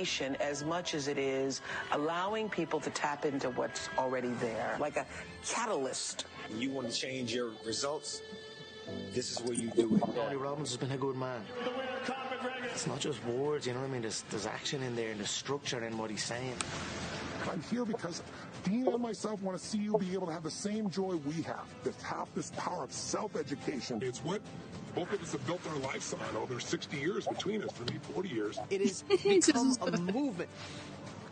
education as much as it is allowing people to tap into what's already there, like a catalyst. You want to change your results? This is where you do it. Tony Robbins has been a good man. It's not just words, you know what I mean? There's action in there and there's structure in what he's saying. I'm here because Dean and myself want to see you be able to have the same joy we have this power of self-education. It's what both of us have built our lives on. Oh, there's 60 years between us, for me 40 years. It has become a movement.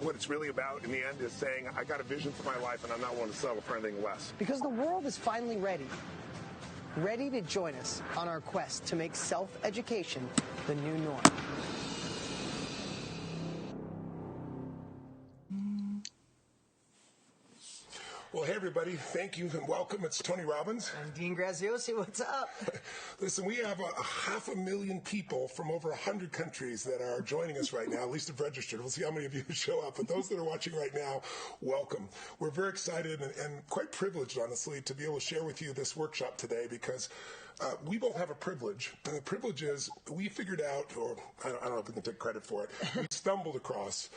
What it's really about in the end is saying, I got a vision for my life and I'm not willing to settle for anything less. Because the world is finally ready to join us on our quest to make self-education the new norm. Well, hey, everybody. Thank you and welcome. It's Tony Robbins. I'm Dean Graziosi. What's up? Listen, we have 500,000 people from over 100 countries that are joining us right now, at least have registered. We'll see how many of you show up. But those that are watching right now, welcome. We're very excited and quite privileged, honestly, to be able to share with you this workshop today because we both have a privilege. And the privilege is we figured out, or I don't know if we can take credit for it, we stumbled across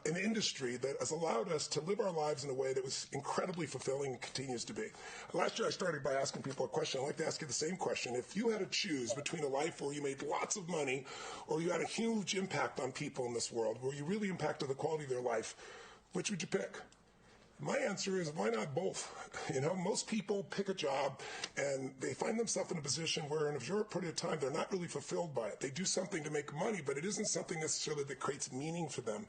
an industry that has allowed us to live our lives in a way that was incredibly fulfilling and continues to be. Last year I started by asking people a question. I'd like to ask you the same question. If you had to choose between a life where you made lots of money or you had a huge impact on people in this world, where you really impacted the quality of their life, which would you pick? My answer is, why not both? You know, most people pick a job and they find themselves in a position where in a short period of time, they're not really fulfilled by it. They do something to make money, but it isn't something necessarily that creates meaning for them.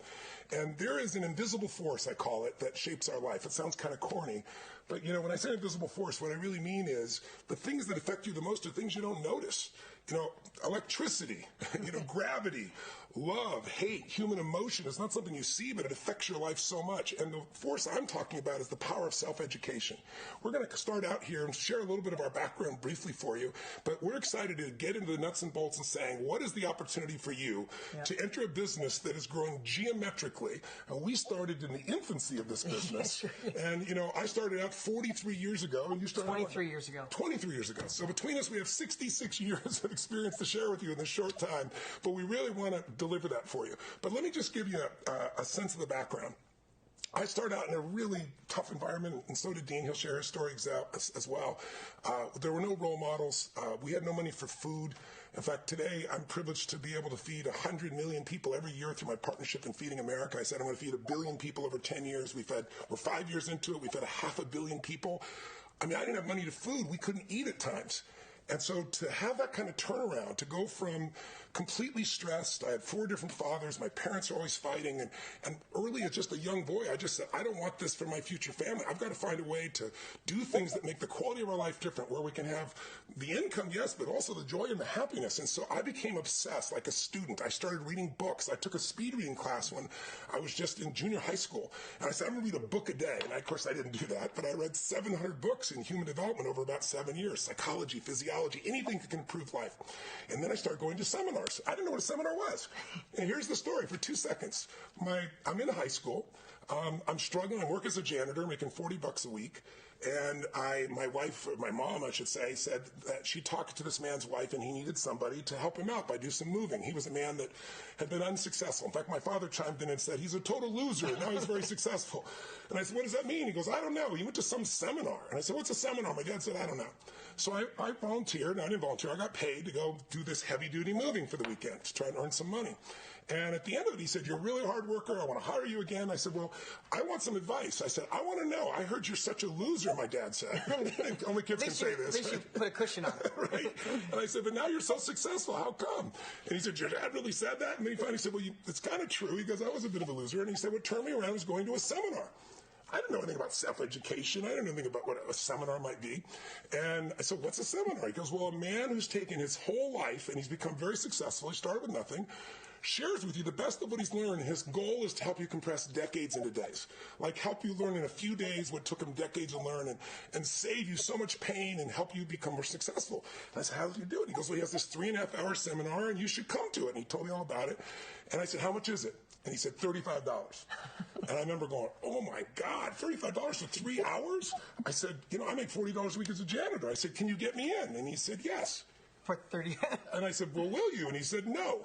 And there is an invisible force, I call it, that shapes our life. It sounds kind of corny, but you know, when I say invisible force, what I really mean is the things that affect you the most are things you don't notice. You know, electricity, you know, gravity, love, hate, human emotion is not something you see, but it affects your life so much. And the force I'm talking about is the power of self-education. We're going to start out here and share a little bit of our background briefly for you, but we're excited to get into the nuts and bolts and saying, what is the opportunity for you to enter a business that is growing geometrically? And we started in the infancy of this business. And, you know, I started out 43 years ago. And you started 23 years ago. 23 years ago. So between us, we have 66 years of experience to share with you in this short time, but we really want to deliver that for you. But let me just give you a sense of the background. I started out in a really tough environment, and so did Dean. He'll share his story as well. There were no role models. We had no money for food. In fact, today I'm privileged to be able to feed 100 million people every year through my partnership in Feeding America. I said I'm going to feed 1 billion people over 10 years. We're 5 years into it. We've fed 500 million people. I mean, I didn't have money to food. We couldn't eat at times. And so to have that kind of turnaround, to go from completely stressed, I had 4 different fathers, my parents are always fighting, and early as just a young boy, I just said, I don't want this for my future family. I've got to find a way to do things that make the quality of our life different, where we can have the income, yes, but also the joy and the happiness. And so I became obsessed like a student. I started reading books. I took a speed reading class when I was just in junior high school. And I said, I'm going to read a book a day. And of course, I didn't do that, but I read 700 books in human development over about 7 years, psychology, physiology, anything that can improve life. And then I started going to seminars. I didn't know what a seminar was. And here's the story for 2 seconds. I'm in high school. I'm struggling. I work as a janitor, making $40 a week. And my wife, or my mom, I should say, said that she talked to this man's wife and he needed somebody to help him out by do some moving. He was a man that had been unsuccessful. In fact, my father chimed in and said, he's a total loser, and now he's very successful. And I said, what does that mean? He goes, I don't know. He went to some seminar. And I said, what's a seminar? My dad said, I don't know. So I volunteered, and I didn't volunteer. I got paid to go do this heavy-duty moving for the weekend to try and earn some money. And at the end of it, he said, you're a really hard worker. I want to hire you again. I said, well, I want some advice. I said, I want to know. I heard you're such a loser, my dad said. Only kids can say this. They should put a cushion on it. Right? And I said, but now you're so successful. How come? And he said, your dad really said that? And then he finally said, well, it's kind of true. He goes, I was a bit of a loser. And he said, what turned me around was going to a seminar. I didn't know anything about self-education. I didn't know anything about what a seminar might be. And I said, what's a seminar? He goes, well, a man who's taken his whole life and he's become very successful. He started with nothing. Shares with you the best of what he's learned. His goal is to help you compress decades into days. Like help you learn in a few days what took him decades to learn and save you so much pain and help you become more successful. And I said, how did you do it? He goes, well, he has this 3.5-hour seminar and you should come to it. And he told me all about it. And I said, how much is it? And he said, $35. And I remember going, oh my God, $35 for 3 hours? I said, you know, I make $40 a week as a janitor. I said, can you get me in? And he said, yes. for 30. And I said, well, will you? And he said, no.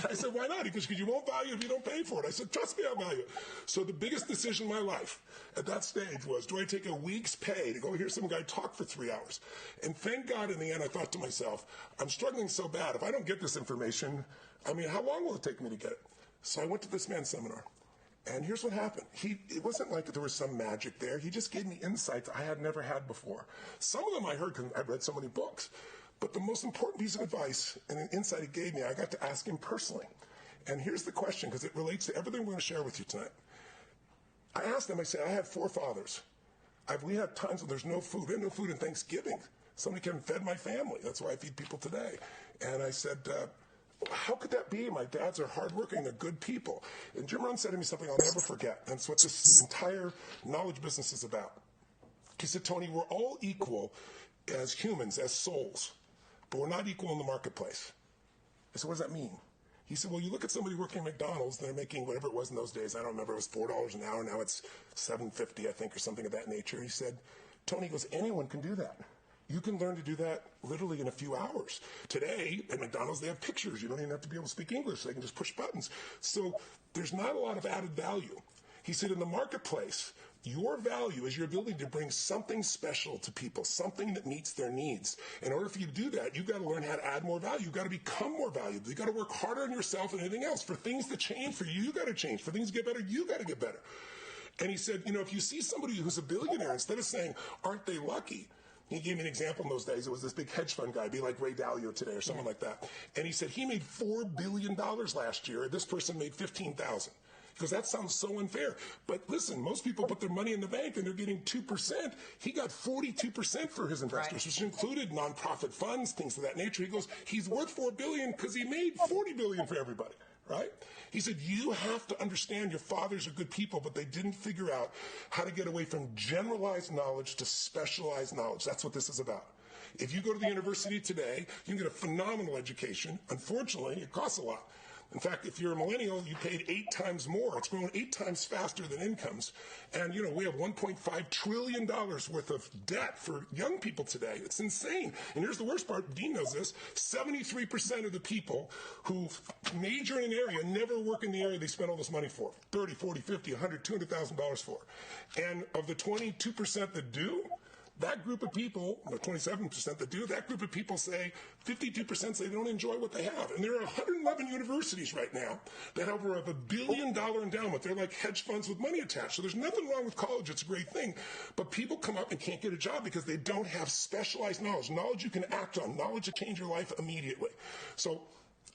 I said, why not? He goes, because you won't value it if you don't pay for it. I said, trust me, I'll value it. So the biggest decision in my life at that stage was, do I take a week's pay to go hear some guy talk for 3 hours? And thank God in the end I thought to myself, I'm struggling so bad. If I don't get this information, I mean, how long will it take me to get it? So I went to this man's seminar. And here's what happened. It wasn't like there was some magic there. He just gave me insights I had never had before. Some of them I heard because I've read so many books. But the most important piece of advice and an insight he gave me, I got to ask him personally. And here's the question, because it relates to everything we're going to share with you tonight. I asked him, I said, I have 4 fathers. We had times when there's no food. We had no food in Thanksgiving. Somebody came and fed my family. That's why I feed people today. And I said, how could that be? My dads are hardworking, they're good people. And Jim Rohn said to me something I'll never forget, and it's what this entire knowledge business is about. He said, Tony, we're all equal as humans, as souls, but we're not equal in the marketplace. I said, what does that mean? He said, well, you look at somebody working at McDonald's, they're making whatever it was in those days. I don't remember, it was $4 an hour, now it's $7.50, I think, or something of that nature. He said, Tony, he goes, anyone can do that. You can learn to do that literally in a few hours. Today, at McDonald's, they have pictures. You don't even have to be able to speak English. They can just push buttons. So there's not a lot of added value. He said, in the marketplace, your value is your ability to bring something special to people, something that meets their needs. In order for you to do that, you've got to learn how to add more value. You've got to become more valuable. You've got to work harder on yourself than anything else. For things to change for you, you've got to change. For things to get better, you've got to get better. And he said, you know, if you see somebody who's a billionaire, instead of saying, aren't they lucky? He gave me an example in those days. It was this big hedge fund guy, be like Ray Dalio today or someone like that. And he said he made $4 billion last year. This person made $15,000. Because that sounds so unfair. But listen, most people put their money in the bank and they're getting 2%. He got 42% for his investors, which included nonprofit funds, things of that nature. He goes, he's worth $4 billion because he made $40 billion for everybody. Right? He said, you have to understand your fathers are good people, but they didn't figure out how to get away from generalized knowledge to specialized knowledge. That's what this is about. If you go to the university today, you can get a phenomenal education. Unfortunately, it costs a lot. In fact, if you're a millennial, you paid 8 times more. It's growing 8 times faster than incomes. And, you know, we have $1.5 trillion worth of debt for young people today. It's insane. And here's the worst part. Dean knows this. 73% of the people who major in an area never work in the area they spend all this money for. 30, 40, 50, 100, $200,000 for. And of the 22% that do, that group of people, or 27% that do, that group of people say, 52% say they don't enjoy what they have. And there are 111 universities right now that have over $1 billion endowment. They're like hedge funds with money attached. So there's nothing wrong with college. It's a great thing. But people come up and can't get a job because they don't have specialized knowledge. Knowledge you can act on. Knowledge that change your life immediately. So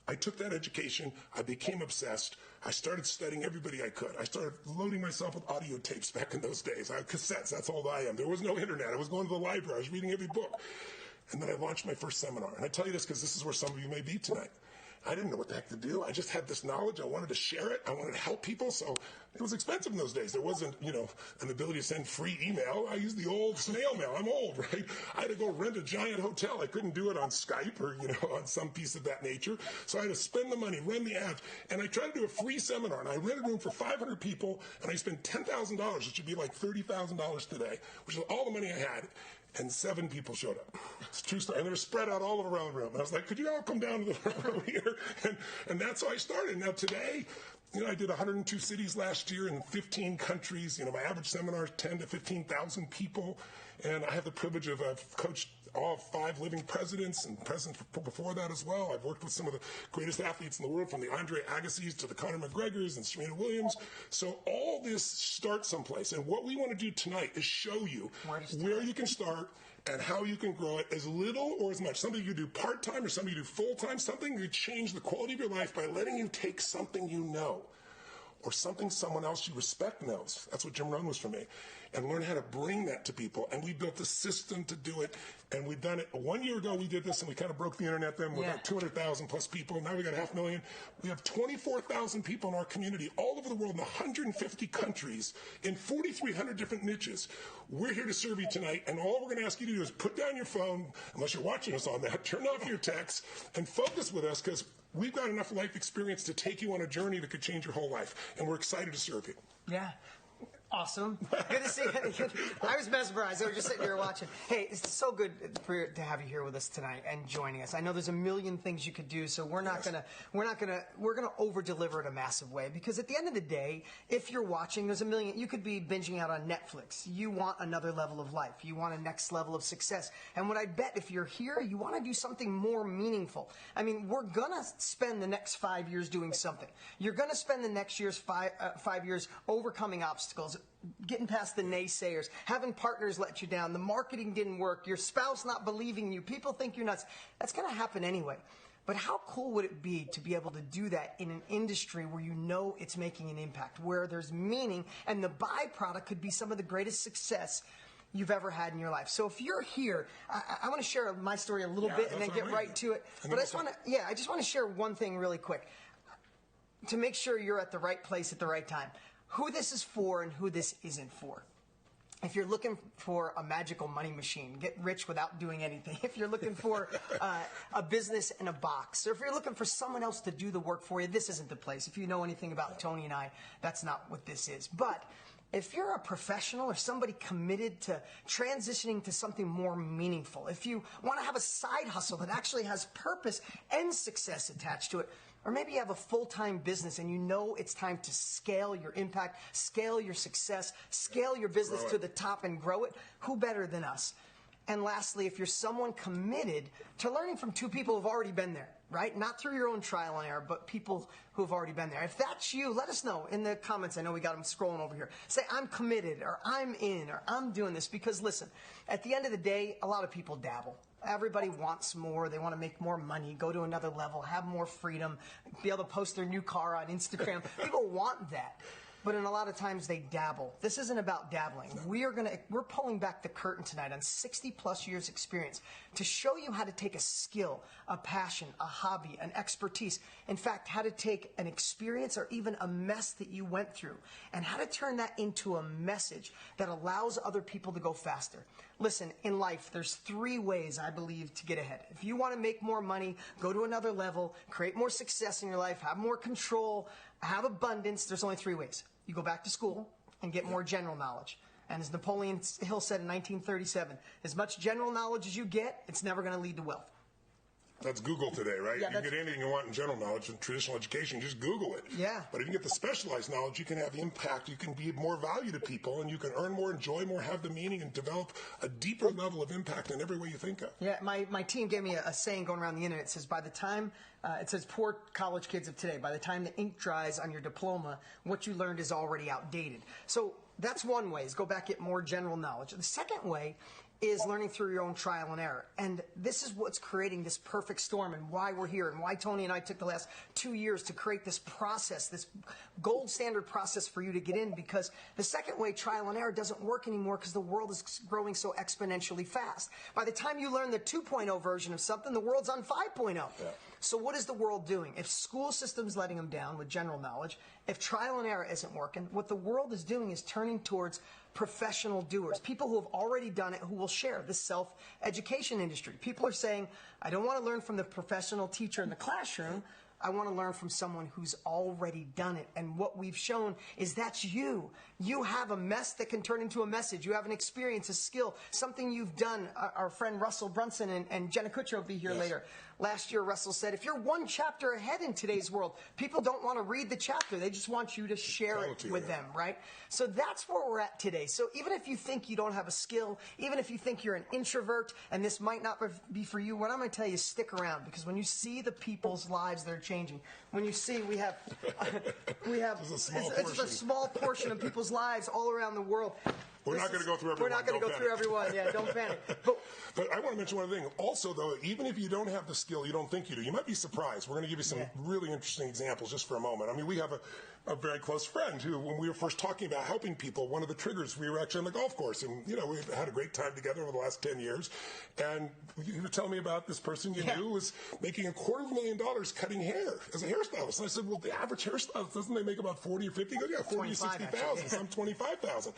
I took that education. I became obsessed. I started studying everybody I could. I started loading myself with audio tapes back in those days. I had cassettes. That's all I am. There was no internet. I was going to the library. I was reading every book. And then I launched my first seminar. And I tell you this because this is where some of you may be tonight. I didn't know what the heck to do. I just had this knowledge. I wanted to share it. I wanted to help people. So it was expensive in those days. There wasn't, you know, an ability to send free email. I used the old snail mail. I'm old, right? I had to go rent a giant hotel. I couldn't do it on Skype or, you know, on some piece of that nature. So I had to spend the money, run the ads. And I tried to do a free seminar. And I rented a room for 500 people. And I spent $10,000, which would be like $30,000 today, which is all the money I had. And 7 people showed up. It's a true story. And they were spread out all around the room. And I was like, could you all come down to the room here? And that's how I started. Now today, you know, I did 102 cities last year in 15 countries. You know, my average seminar is 10 to 15,000 people. And I have the privilege of, I've coached all 5 living presidents and presidents before that as well. I've worked with some of the greatest athletes in the world, from the Andre Agassi's to the Conor McGregors and Serena Williams. So all this starts someplace. And what we want to do tonight is show you where you can start and how you can grow it, as little or as much. Something you do part-time or something you do full-time, something that change the quality of your life by letting you take something you know or something someone else you respect knows. That's what Jim Rohn was for me. And learn how to bring that to people. And we built a system to do it. And we've done it. 1 year ago, we did this, and we kind of broke the internet then. We're about 200,000 plus people. Now we got 500,000. We have 24,000 people in our community all over the world in 150 countries in 4,300 different niches. We're here to serve you tonight. And all we're going to ask you to do is put down your phone, unless you're watching us on that, turn off your texts, and focus with us, because we've got enough life experience to take you on a journey that could change your whole life. And we're excited to serve you. Yeah. Awesome. Good to see you. I was mesmerized. I was just sitting here watching. Hey, it's so good to have you here with us tonight and joining us. I know there's a million things you could do, so we're gonna over deliver in a massive way, because at the end of the day, if you're watching, there's a million. You could be binging out on Netflix. You want another level of life. You want a next level of success. And what I bet, if you're here, you want to do something more meaningful. I mean, we're gonna spend the next 5 years doing something. You're gonna spend the next year's 5 years overcoming obstacles, getting past the naysayers, having partners let you down, the marketing didn't work, your spouse not believing you, people think you're nuts. That's going to happen anyway. But how cool would it be to be able to do that in an industry where you know it's making an impact, where there's meaning, and the byproduct could be some of the greatest success you've ever had in your life. So if you're here, I want to share my story a little bit and then get right to it. But I just want to share one thing really quick to make sure you're at the right place at the right time. Who this is for and who this isn't for. If you're looking for a magical money machine, get rich without doing anything. If you're looking for a business in a box, or if you're looking for someone else to do the work for you, this isn't the place. If you know anything about Tony and I, that's not what this is. But if you're a professional or somebody committed to transitioning to something more meaningful, if you want to have a side hustle that actually has purpose and success attached to it, or maybe you have a full-time business and you know it's time to scale your impact, scale your success, scale your business to the top and grow it, who better than us? And lastly, if you're someone committed to learning from two people who've already been there, right? Not through your own trial and error, but people who have already been there. If that's you, let us know in the comments. I know we got them scrolling over here. Say, I'm committed, or I'm in, or I'm doing this. Because listen, at the end of the day, a lot of people dabble. Everybody wants more. They want to make more money, go to another level, have more freedom, be able to post their new car on Instagram. People want that. But in a lot of times they dabble. This isn't about dabbling. We're pulling back the curtain tonight on 60 plus years experience to show you how to take a skill, a passion, a hobby, an expertise. In fact, how to take an experience or even a mess that you went through and how to turn that into a message that allows other people to go faster. Listen, in life, there's 3 ways, I believe, to get ahead. If you want to make more money, go to another level, create more success in your life, have more control, have abundance, there's only 3 ways. You go back to school and get more general knowledge. And as Napoleon Hill said in 1937, as much general knowledge as you get, it's never going to lead to wealth. That's Google today, right? Yeah, you get anything you want in general knowledge in traditional education, just Google it. Yeah. But if you get the specialized knowledge, you can have impact, you can be more value to people, and you can earn more, enjoy more, have the meaning, and develop a deeper level of impact in every way you think of. Yeah, my team gave me a saying going around the internet. It says, by the time, it says, poor college kids of today, by the time the ink dries on your diploma, what you learned is already outdated. So that's one way, is go back, get more general knowledge. The second way is learning through your own trial and error. And this is what's creating this perfect storm and why we're here and why Tony and I took the last 2 years to create this process, this gold standard process for you to get in, because the second way, trial and error, doesn't work anymore because the world is growing so exponentially fast. By the time you learn the 2.0 version of something, the world's on 5.0. Yeah. So what is the world doing? If school system's letting them down with general knowledge, if trial and error isn't working, what the world is doing is turning towards professional doers, people who have already done it, who will share the self-education industry. People are saying, I don't want to learn from the professional teacher in the classroom. I want to learn from someone who's already done it. And what we've shown is that's you. You have a mess that can turn into a message. You have an experience, a skill, something you've done. Our friend Russell Brunson and Jenna Kutcher will be here later. Last year, Russell said, if you're one chapter ahead in today's world, people don't want to read the chapter. They just want you to share it with them, right? So that's where we're at today. So even if you think you don't have a skill, even if you think you're an introvert and this might not be for you, what I'm going to tell you is stick around, because when you see the people's lives that are changing, when you see we have it's a small portion of people's lives all around the world. We're not going to go through everyone. We're not going to go through everyone. Yeah, don't panic. But I want to mention one thing. Also, though, even if you don't have the skill, you don't think you do, you might be surprised. We're going to give you some really interesting examples just for a moment. I mean, we have a very close friend who, when we were first talking about helping people, one of the triggers, we were actually on the golf course, and, you know, we've had a great time together over the last 10 years. And you were telling me about this person you knew was making $250,000 cutting hair as a hairstylist. And I said, well, the average hairstylist, doesn't they make about 40 or 50? He goes, yeah, 40 or 60,000, some 25,000.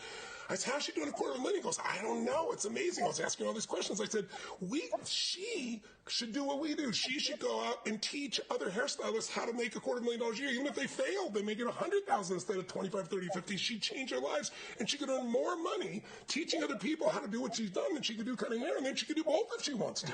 I said, how's she doing $250,000? He goes, I don't know. It's amazing. I was asking all these questions. I said, she should do what we do. She should go out and teach other hairstylists how to make $250,000 a year. Even if they fail, they make it 100% 100,000 instead of 25, 30, 50, she'd change her lives, and she could earn more money teaching other people how to do what she's done than she could do cutting hair, and then she could do both if she wants to.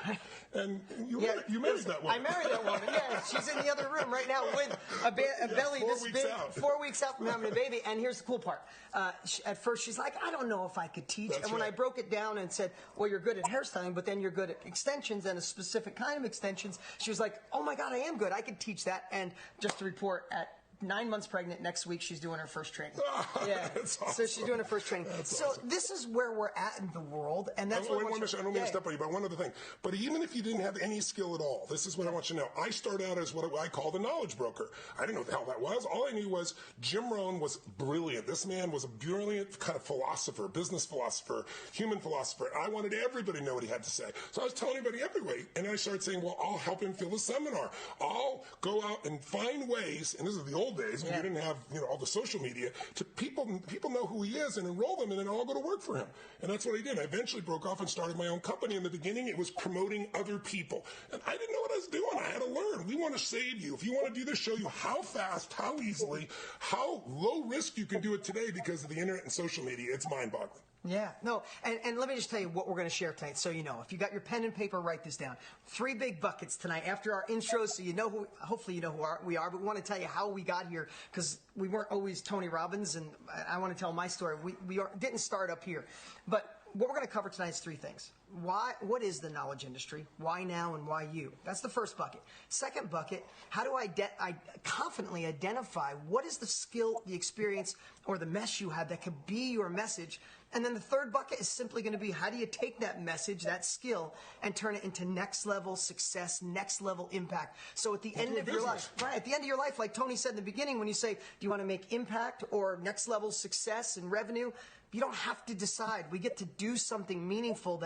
And you married that woman. I married that woman. Yeah, she's in the other room right now with a belly this big, 4 weeks out from having a baby. And here's the cool part. At first, she's like, I don't know if I could teach. That's and when right. I broke it down and said, well, you're good at hairstyling, but then you're good at extensions and a specific kind of extensions, she was like, oh my God, I am good. I could teach that. And just to report, at 9 months pregnant, next week she's doing her first training. Yeah, that's awesome. So she's doing her first training. That's so awesome. This is where we're at in the world, and that's what I don't mean to step on you, but one other thing. But even if you didn't have any skill at all, this is what I want you to know. I started out as what I call the knowledge broker. I didn't know what the hell that was. All I knew was Jim Rohn was brilliant. This man was a brilliant kind of philosopher, business philosopher, human philosopher. I wanted everybody to know what he had to say. So I was telling everybody everywhere, and I started saying, well, I'll help him fill a seminar. I'll go out and find ways, and this is the old days when you didn't have all the social media, to people know who he is and enroll them, and then I'll go to work for him. And that's what I did. I eventually broke off and started my own company. In the beginning, it was promoting other people. And I didn't know what I was doing. I had to learn. We want to save you. If you want to do this, show you how fast, how easily, how low risk you can do it today because of the internet and social media. It's mind-boggling. Yeah, no, and let me just tell you what we're going to share tonight, so you know. If you got your pen and paper, write this down. 3 big buckets tonight after our intros, so you know hopefully you know who we are, but we want to tell you how we got here, because we weren't always Tony Robbins, and I want to tell my story. We didn't start up here, but what we're going to cover tonight is 3 things. What is the knowledge industry? Why now and why you? That's the first bucket. Second bucket, how do I confidently identify what is the skill, the experience, or the mess you have that could be your message? And then the third bucket is simply going to be, how do you take that message, that skill, and turn it into next level success, next level impact? So at the end of your life, right, at the end of your life, like Tony said in the beginning, when you say, do you want to make impact or next level success and revenue? You don't have to decide. We get to do something meaningful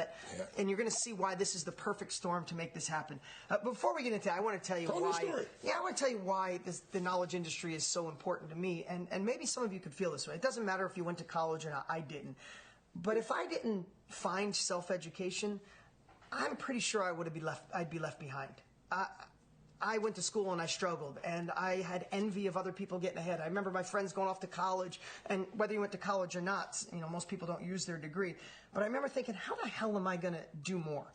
and you're going to see why this is the perfect storm to make this happen. Before we get into that, I want to tell you why. Yeah, I want to tell you why the knowledge industry is so important to me. And maybe some of you could feel this way. It doesn't matter if you went to college or not. I didn't. But if I didn't find self-education, I'm pretty sure I'd be left behind. I went to school and I struggled, and I had envy of other people getting ahead. I remember my friends going off to college, and whether you went to college or not, most people don't use their degree. But I remember thinking, how the hell am I going to do more?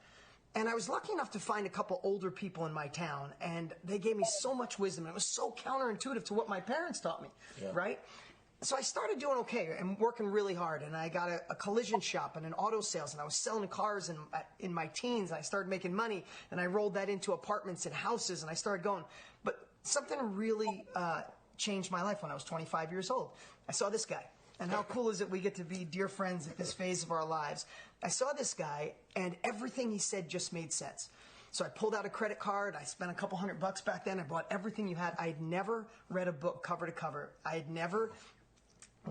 And I was lucky enough to find a couple older people in my town, and they gave me so much wisdom. It was so counterintuitive to what my parents taught me, right? So I started doing okay and working really hard, and I got a collision shop and an auto sales, and I was selling cars in my teens, and I started making money, and I rolled that into apartments and houses, and I started going. But something really changed my life when I was 25 years old. I saw this guy, and how cool is it we get to be dear friends at this phase of our lives. I saw this guy, and everything he said just made sense. So I pulled out a credit card. I spent a couple $100 back then. I bought everything you had. I had never read a book cover to cover. I had never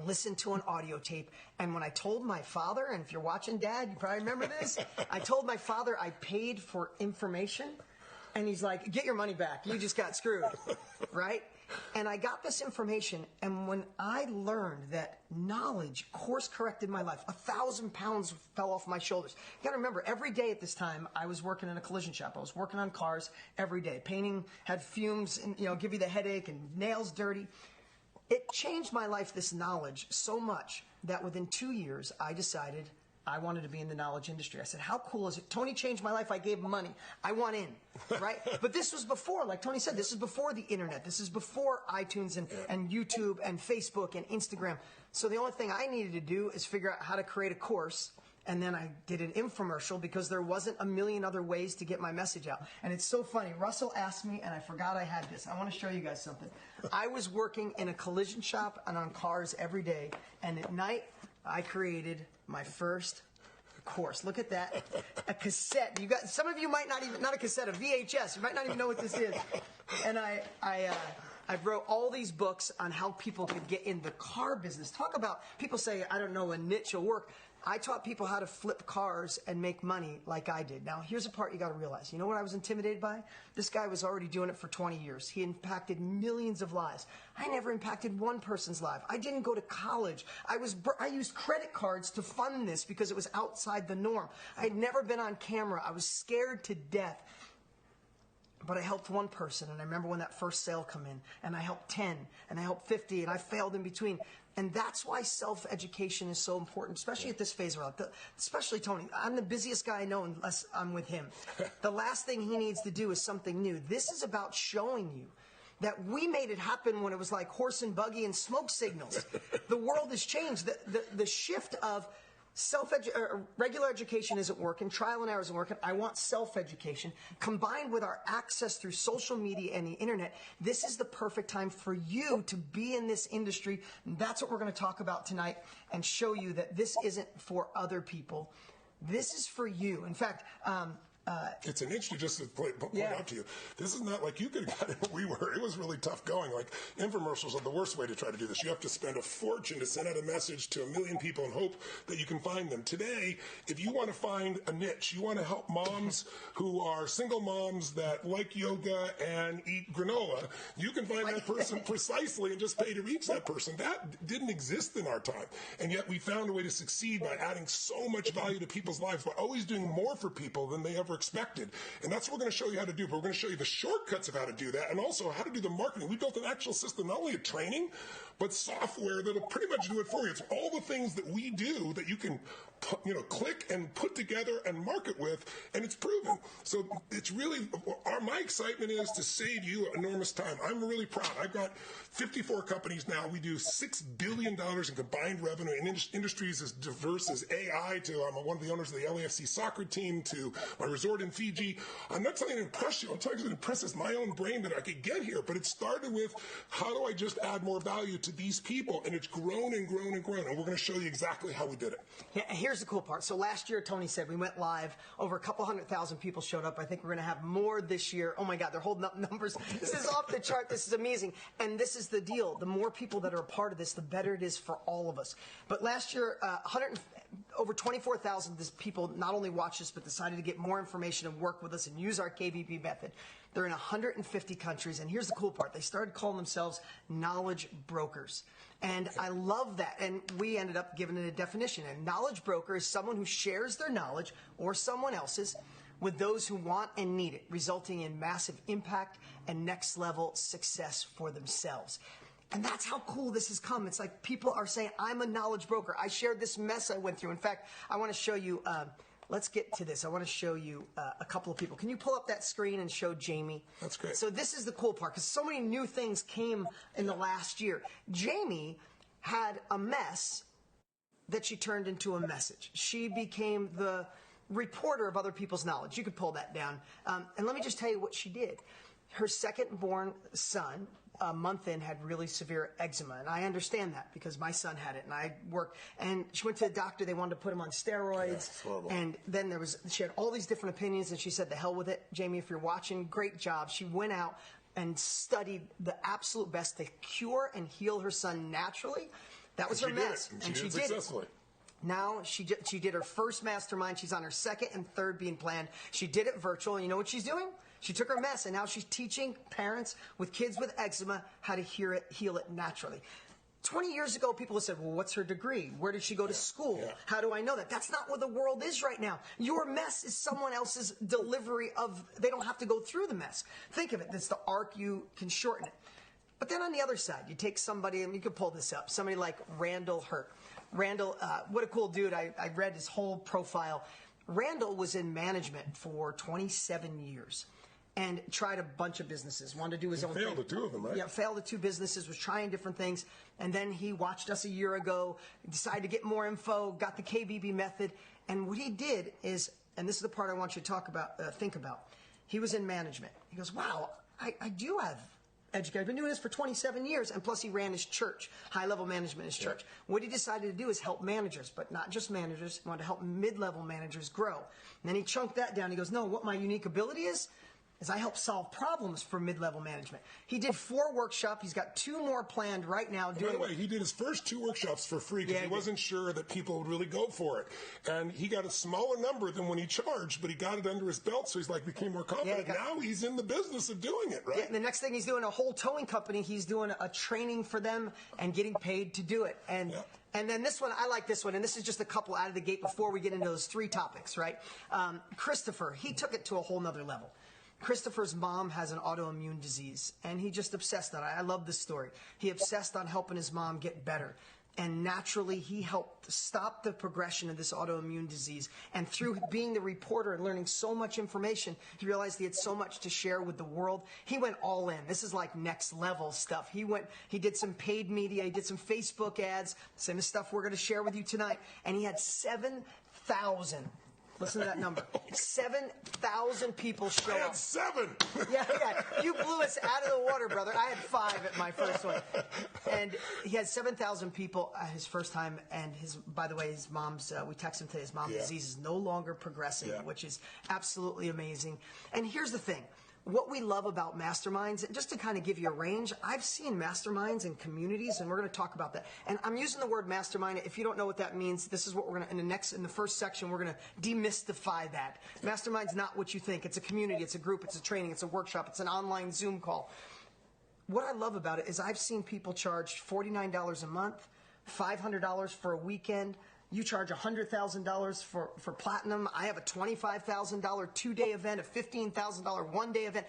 listened to an audio tape. And when I told my father, and if you're watching, Dad, you probably remember this, I told my father I paid for information, and he's like, get your money back. You just got screwed, right? And I got this information, and when I learned that knowledge course-corrected my life, 1,000 pounds fell off my shoulders. You gotta remember, every day at this time, I was working in a collision shop. I was working on cars every day. Painting had fumes and, give you the headache, and nails dirty. It changed my life, this knowledge, so much that within 2 years, I decided I wanted to be in the knowledge industry. I said, how cool is it? Tony changed my life. I gave him money. I want in, right? But this was before, like Tony said, this is before the internet. This is before iTunes and YouTube and Facebook and Instagram. So the only thing I needed to do is figure out how to create a course. And then I did an infomercial because there wasn't a million other ways to get my message out. And it's so funny. Russell asked me, and I forgot I had this. I want to show you guys something. I was working in a collision shop and on cars every day. And at night, I created my first course. Look at that. A cassette. Some of you might not even, not a cassette, a VHS. You might not even know what this is. And I wrote all these books on how people could get in the car business. Talk about, people say, I don't know, a niche will work. I taught people how to flip cars and make money like I did. Now, here's a part you got to realize. You know what I was intimidated by? This guy was already doing it for 20 years. He impacted millions of lives. I never impacted one person's life. I didn't go to college. I used credit cards to fund this because it was outside the norm. I had never been on camera. I was scared to death. but I helped one person, and I remember when that first sale come in, and I helped 10, and I helped 50, and I failed in between. And that's why self-education is so important, especially at this phase of our life. Especially Tony. I'm the busiest guy I know unless I'm with him. The last thing he needs to do is something new. This is about showing you that we made it happen when it was like horse and buggy and smoke signals. The world has changed. The shift of regular education isn't working, trial and error isn't working. I want self-education combined with our access through social media and the internet. This is the perfect time for you to be in this industry. And that's what we're going to talk about tonight and show you that this isn't for other people. This is for you. In fact, it's an interesting, just to point out to you, this is not like you could have gotten what we were. It was really tough going. Like, infomercials are the worst way to try to do this. You have to spend a fortune to send out a message to 1 million people and hope that you can find them. Today, if you want to find a niche, you want to help moms who are single moms that like yoga and eat granola, you can find that person precisely and just pay to reach that person. That didn't exist in our time. And yet we found a way to succeed by adding so much value to people's lives, by always doing more for people than they ever expected. And that's what we're going to show you how to do. But we're going to show you the shortcuts of how to do that, and also how to do the marketing. We built an actual system, not only a training, but software that'll pretty much do it for you. It's all the things that we do that you can, click and put together and market with, and it's proven. So it's really, my excitement is to save you enormous time. I'm really proud. I've got 54 companies now. We do $6 billion in combined revenue in industries as diverse as AI to, I'm one of the owners of the LAFC soccer team, to my resort in Fiji. I'm not telling you to impress you. I'm telling you to impress my own brain that I could get here. But it started with, how do I just add more value to these people? And it's grown and grown and grown. And we're going to show you exactly how we did it. Yeah, here's the cool part. So last year, Tony said, we went live. Over a couple 100,000 people showed up. I think we're going to have more this year. Oh my God, they're holding up numbers. This is off the chart. This is amazing. And this is the deal. The more people that are a part of this, the better it is for all of us. But last year, over 24,000 people not only watched this, but decided to get more information and work with us and use our KVP method. They're in 150 countries. And here's the cool part. They started calling themselves knowledge brokers. And I love that. And we ended up giving it a definition. A knowledge broker is someone who shares their knowledge or someone else's with those who want and need it, resulting in massive impact and next level success for themselves. And that's how cool this has come. It's like people are saying, I'm a knowledge broker. I shared this mess I went through. In fact, I want to show you, let's get to this. I want to show you a couple of people. Can you pull up that screen and show Jamie? That's great. So this is the cool part, because so many new things came in the last year. Jamie had a mess that she turned into a message. She became the reporter of other people's knowledge. You could pull that down. And let me just tell you what she did. Her second-born son, a month in, had really severe eczema. And I understand that because my son had it and I worked. And she went to the doctor. They wanted to put him on steroids. Yeah, and then she had all these different opinions, and she said, the hell with it. Jamie, if you're watching, great job. She went out and studied the absolute best to cure and heal her son naturally. That was her mess. And she did it successfully. Now she did her first mastermind. She's on her second and third being planned. She did it virtual. And you know what she's doing? She took her mess, and now she's teaching parents with kids with eczema how to heal it naturally. 20 years ago, people have said, well, what's her degree? Where did she go to school? Yeah. How do I know that? That's not where the world is right now. Your mess is someone else's delivery of, they don't have to go through the mess. Think of it. It's the arc. You can shorten it. But then on the other side, you take somebody, and you can pull this up, somebody like Randall Hurt. Randall, what a cool dude. I read his whole profile. Randall was in management for 27 years. And tried a bunch of businesses. Wanted to do his own thing. Failed at 2 of them, right? Yeah, failed at 2 businesses, was trying different things. And then he watched us a year ago, decided to get more info, got the KBB method. And what he did is, and this is the part I want you to talk about, think about. He was in management. He goes, wow, I do have education. I've been doing this for 27 years. And plus he ran his church, high-level management in his church. What he decided to do is help managers, but not just managers. He wanted to help mid-level managers grow. And then he chunked that down. He goes, no, what my unique ability is I help solve problems for mid-level management. He did 4 workshops. He's got 2 more planned right now. By the way, he did his first 2 workshops for free because he wasn't sure that people would really go for it. And he got a smaller number than when he charged, but he got it under his belt, so he's became more confident. Now he's in the business of doing it, right? Yeah, and the next thing he's doing a whole towing company. He's doing a training for them and getting paid to do it. And then this one, I like this one, and this is just a couple out of the gate before we get into those 3 topics, right? Christopher, he took it to a whole nother level. Christopher's mom has an autoimmune disease, and he just obsessed on it. I love this story. He obsessed on helping his mom get better. And naturally, he helped stop the progression of this autoimmune disease. And through being the reporter and learning so much information, he realized he had so much to share with the world. He went all in. This is like next level stuff. He did some paid media. He did some Facebook ads, same stuff we're going to share with you tonight. And he had 7,000. Listen to that number. 7,000 people show up. I had 7. Yeah. You blew us out of the water, brother. I had 5 at my first one. And he had 7,000 people at his first time. And by the way, his mom's, we texted him today, his mom's disease is no longer progressing, which is absolutely amazing. And here's the thing. What we love about masterminds, just to kind of give you a range, I've seen masterminds in communities, and we're going to talk about that. And I'm using the word mastermind. If you don't know what that means, this is what we're going to, in the first section, we're going to demystify that. Mastermind's not what you think. It's a community, it's a group, it's a training, it's a workshop, it's an online Zoom call. What I love about it is I've seen people charge $49 a month, $500 for a weekend. You charge $100,000 for platinum. I have a $25,000 2-day event, a $15,000 1-day event.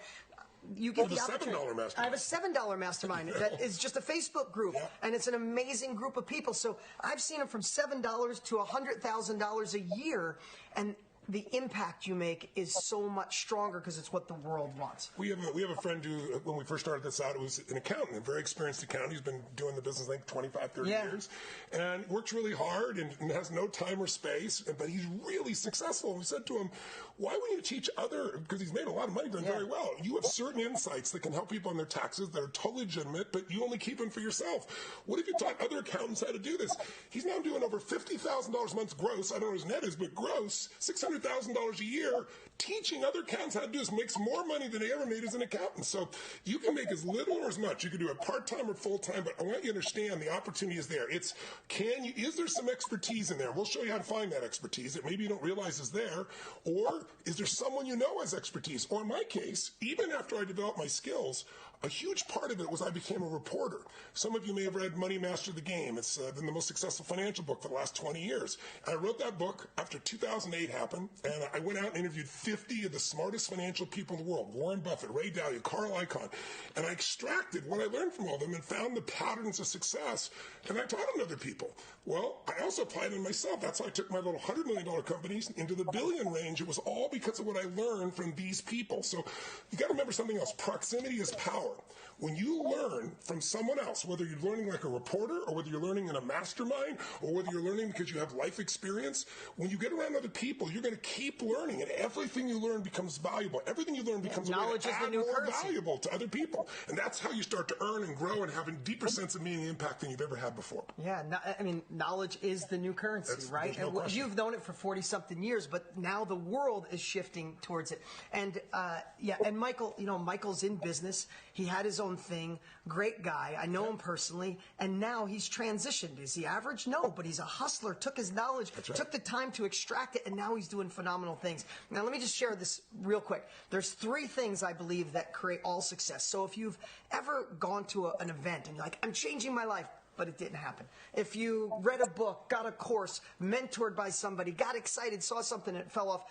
You get the opportunity. $7 mastermind. I have a $7 mastermind that is just a Facebook group, and it's an amazing group of people. So I've seen them from $7 to $100,000 a year, and the impact you make is so much stronger because it's what the world wants. We have a friend who, when we first started this out, was an accountant, a very experienced accountant. He's been doing the business, I think, 25, 30 years, and works really hard and has no time or space, but he's really successful. And we said to him, why wouldn't you teach other, because he's made a lot of money doing very well. You have certain insights that can help people on their taxes that are totally legitimate, but you only keep them for yourself. What if you taught other accountants how to do this? He's now doing over $50,000 a month gross. I don't know what his net is, but gross, $600,000 a year. Teaching other accountants how to do this makes more money than they ever made as an accountant. So you can make as little or as much. You can do it part-time or full-time, but I want you to understand the opportunity is there. Is there some expertise in there? We'll show you how to find that expertise that maybe you don't realize is there. Or is there someone you know has expertise? Or in my case, even after I developed my skills, a huge part of it was I became a reporter. Some of you may have read Money Master the Game. It's been the most successful financial book for the last 20 years. And I wrote that book after 2008 happened, and I went out and interviewed 50 of the smartest financial people in the world, Warren Buffett, Ray Dalio, Carl Icahn, and I extracted what I learned from all of them and found the patterns of success, and I taught them to other people. Well, I also applied it myself. That's how I took my little $100 million companies into the billion range. It was all because of what I learned from these people. So you got to remember something else. Proximity is power. When you learn from someone else, whether you're learning like a reporter or whether you're learning in a mastermind or whether you're learning because you have life experience, when you get around other people, you're going to keep learning, and everything you learn becomes valuable. Everything you learn becomes knowledge is the new more currency. Valuable to other people. And that's how you start to earn and grow and have a deeper sense of meaning and impact than you've ever had before. Yeah, knowledge is the new currency, right? No question. You've known it for 40-something years, but now the world is shifting towards it. And and Michael, Michael's in business. He had his own thing. Great guy. I know him personally. And now he's transitioned. Is he average? No, but he's a hustler. Took his knowledge, took the time to extract it, and now he's doing phenomenal things. Now, let me just share this real quick. There's 3 things I believe that create all success. So if you've ever gone to an event and you're like, I'm changing my life, but it didn't happen. If you read a book, got a course, mentored by somebody, got excited, saw something, and it fell off,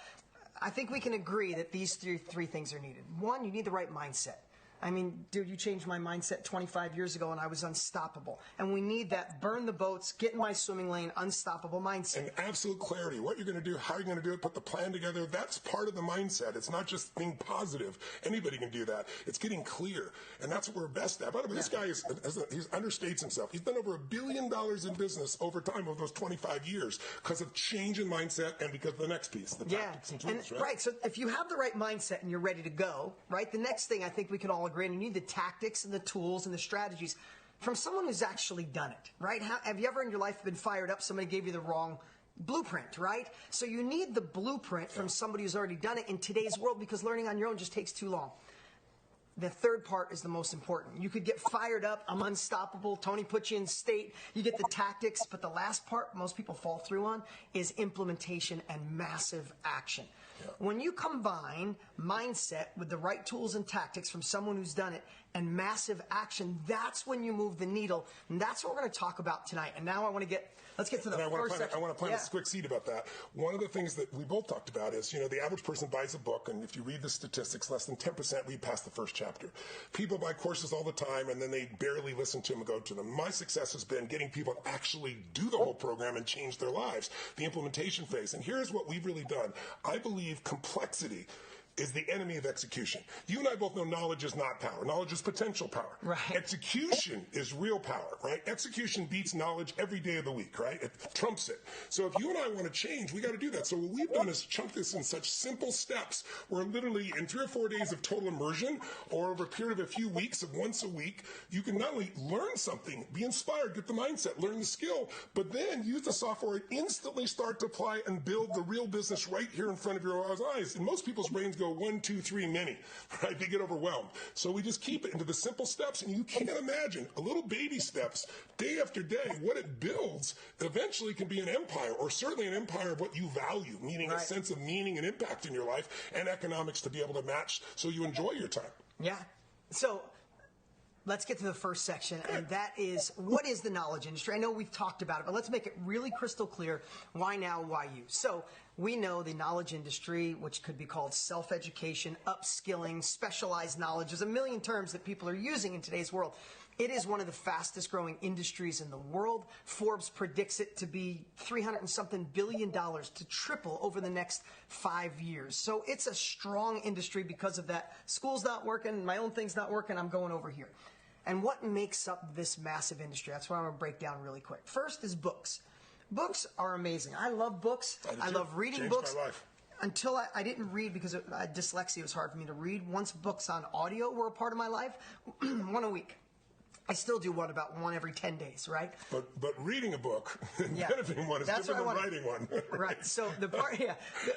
I think we can agree that these three things are needed. 1, you need the right mindset. I mean, dude, you changed my mindset 25 years ago, and I was unstoppable. And we need that burn the boats, get in my swimming lane, unstoppable mindset. And absolute clarity. What you're going to do, how you're going to do it, put the plan together. That's part of the mindset. It's not just being positive. Anybody can do that. It's getting clear. And that's what we're best at. By the way, this guy he understates himself. He's done over $1 billion in business over time of those 25 years because of change in mindset and because of the next piece, the tactics and tools, right? So if you have the right mindset and you're ready to go, right, the next thing I think we can all agree, and you need the tactics and the tools and the strategies from someone who's actually done it, right? Have you ever in your life been fired up? Somebody gave you the wrong blueprint, right? So you need the blueprint from somebody who's already done it in today's world because learning on your own just takes too long. The third part is the most important. You could get fired up. I'm unstoppable. Tony put you in state. You get the tactics. But the last part most people fall through on is implementation and massive action. When you combine mindset with the right tools and tactics from someone who's done it and massive action, that's when you move the needle. And that's what we're going to talk about tonight. And now let's get to the first section. I want to plant a quick seed about that. One of the things that we both talked about is, the average person buys a book, and if you read the statistics, less than 10% read past the first chapter. People buy courses all the time, and then they barely listen to them and go to them. My success has been getting people to actually do the whole program and change their lives, the implementation phase. And here's what we've really done. I believe complexity is the enemy of execution. You and I both know knowledge is not power. Knowledge is potential power. Right. Execution is real power, right? Execution beats knowledge every day of the week, right? It trumps it. So if you and I want to change, we got to do that. So what we've done is chunk this in such simple steps where literally in 3 or 4 days of total immersion or over a period of a few weeks of once a week, you can not only learn something, be inspired, get the mindset, learn the skill, but then use the software and instantly start to apply and build the real business right here in front of your eyes. And most people's brains go 1, 2, 3, many, right? They get overwhelmed. So we just keep it into the simple steps, and you can't imagine a little baby steps day after day. What it builds eventually can be an empire, or certainly an empire of what you value, meaning a sense of meaning and impact in your life and economics to be able to match so you enjoy your time. Yeah. So let's get to the first section, and that is, what is the knowledge industry? I know we've talked about it, but let's make it really crystal clear. Why now, why you? So we know the knowledge industry, which could be called self-education, upskilling, specialized knowledge. There's a million terms that people are using in today's world. It is one of the fastest growing industries in the world. Forbes predicts it to be $300 and something billion to triple over the next 5 years. So it's a strong industry because of that. School's not working, my own thing's not working, I'm going over here. And what makes up this massive industry? That's what I'm going to break down really quick. First is books. Books are amazing. I love books. I love reading books. My life. Until I didn't read because dyslexia was hard for me to read. Once books on audio were a part of my life, one a week. I still do about one every 10 days, right? But reading a book, benefiting one is different than writing one. Right. So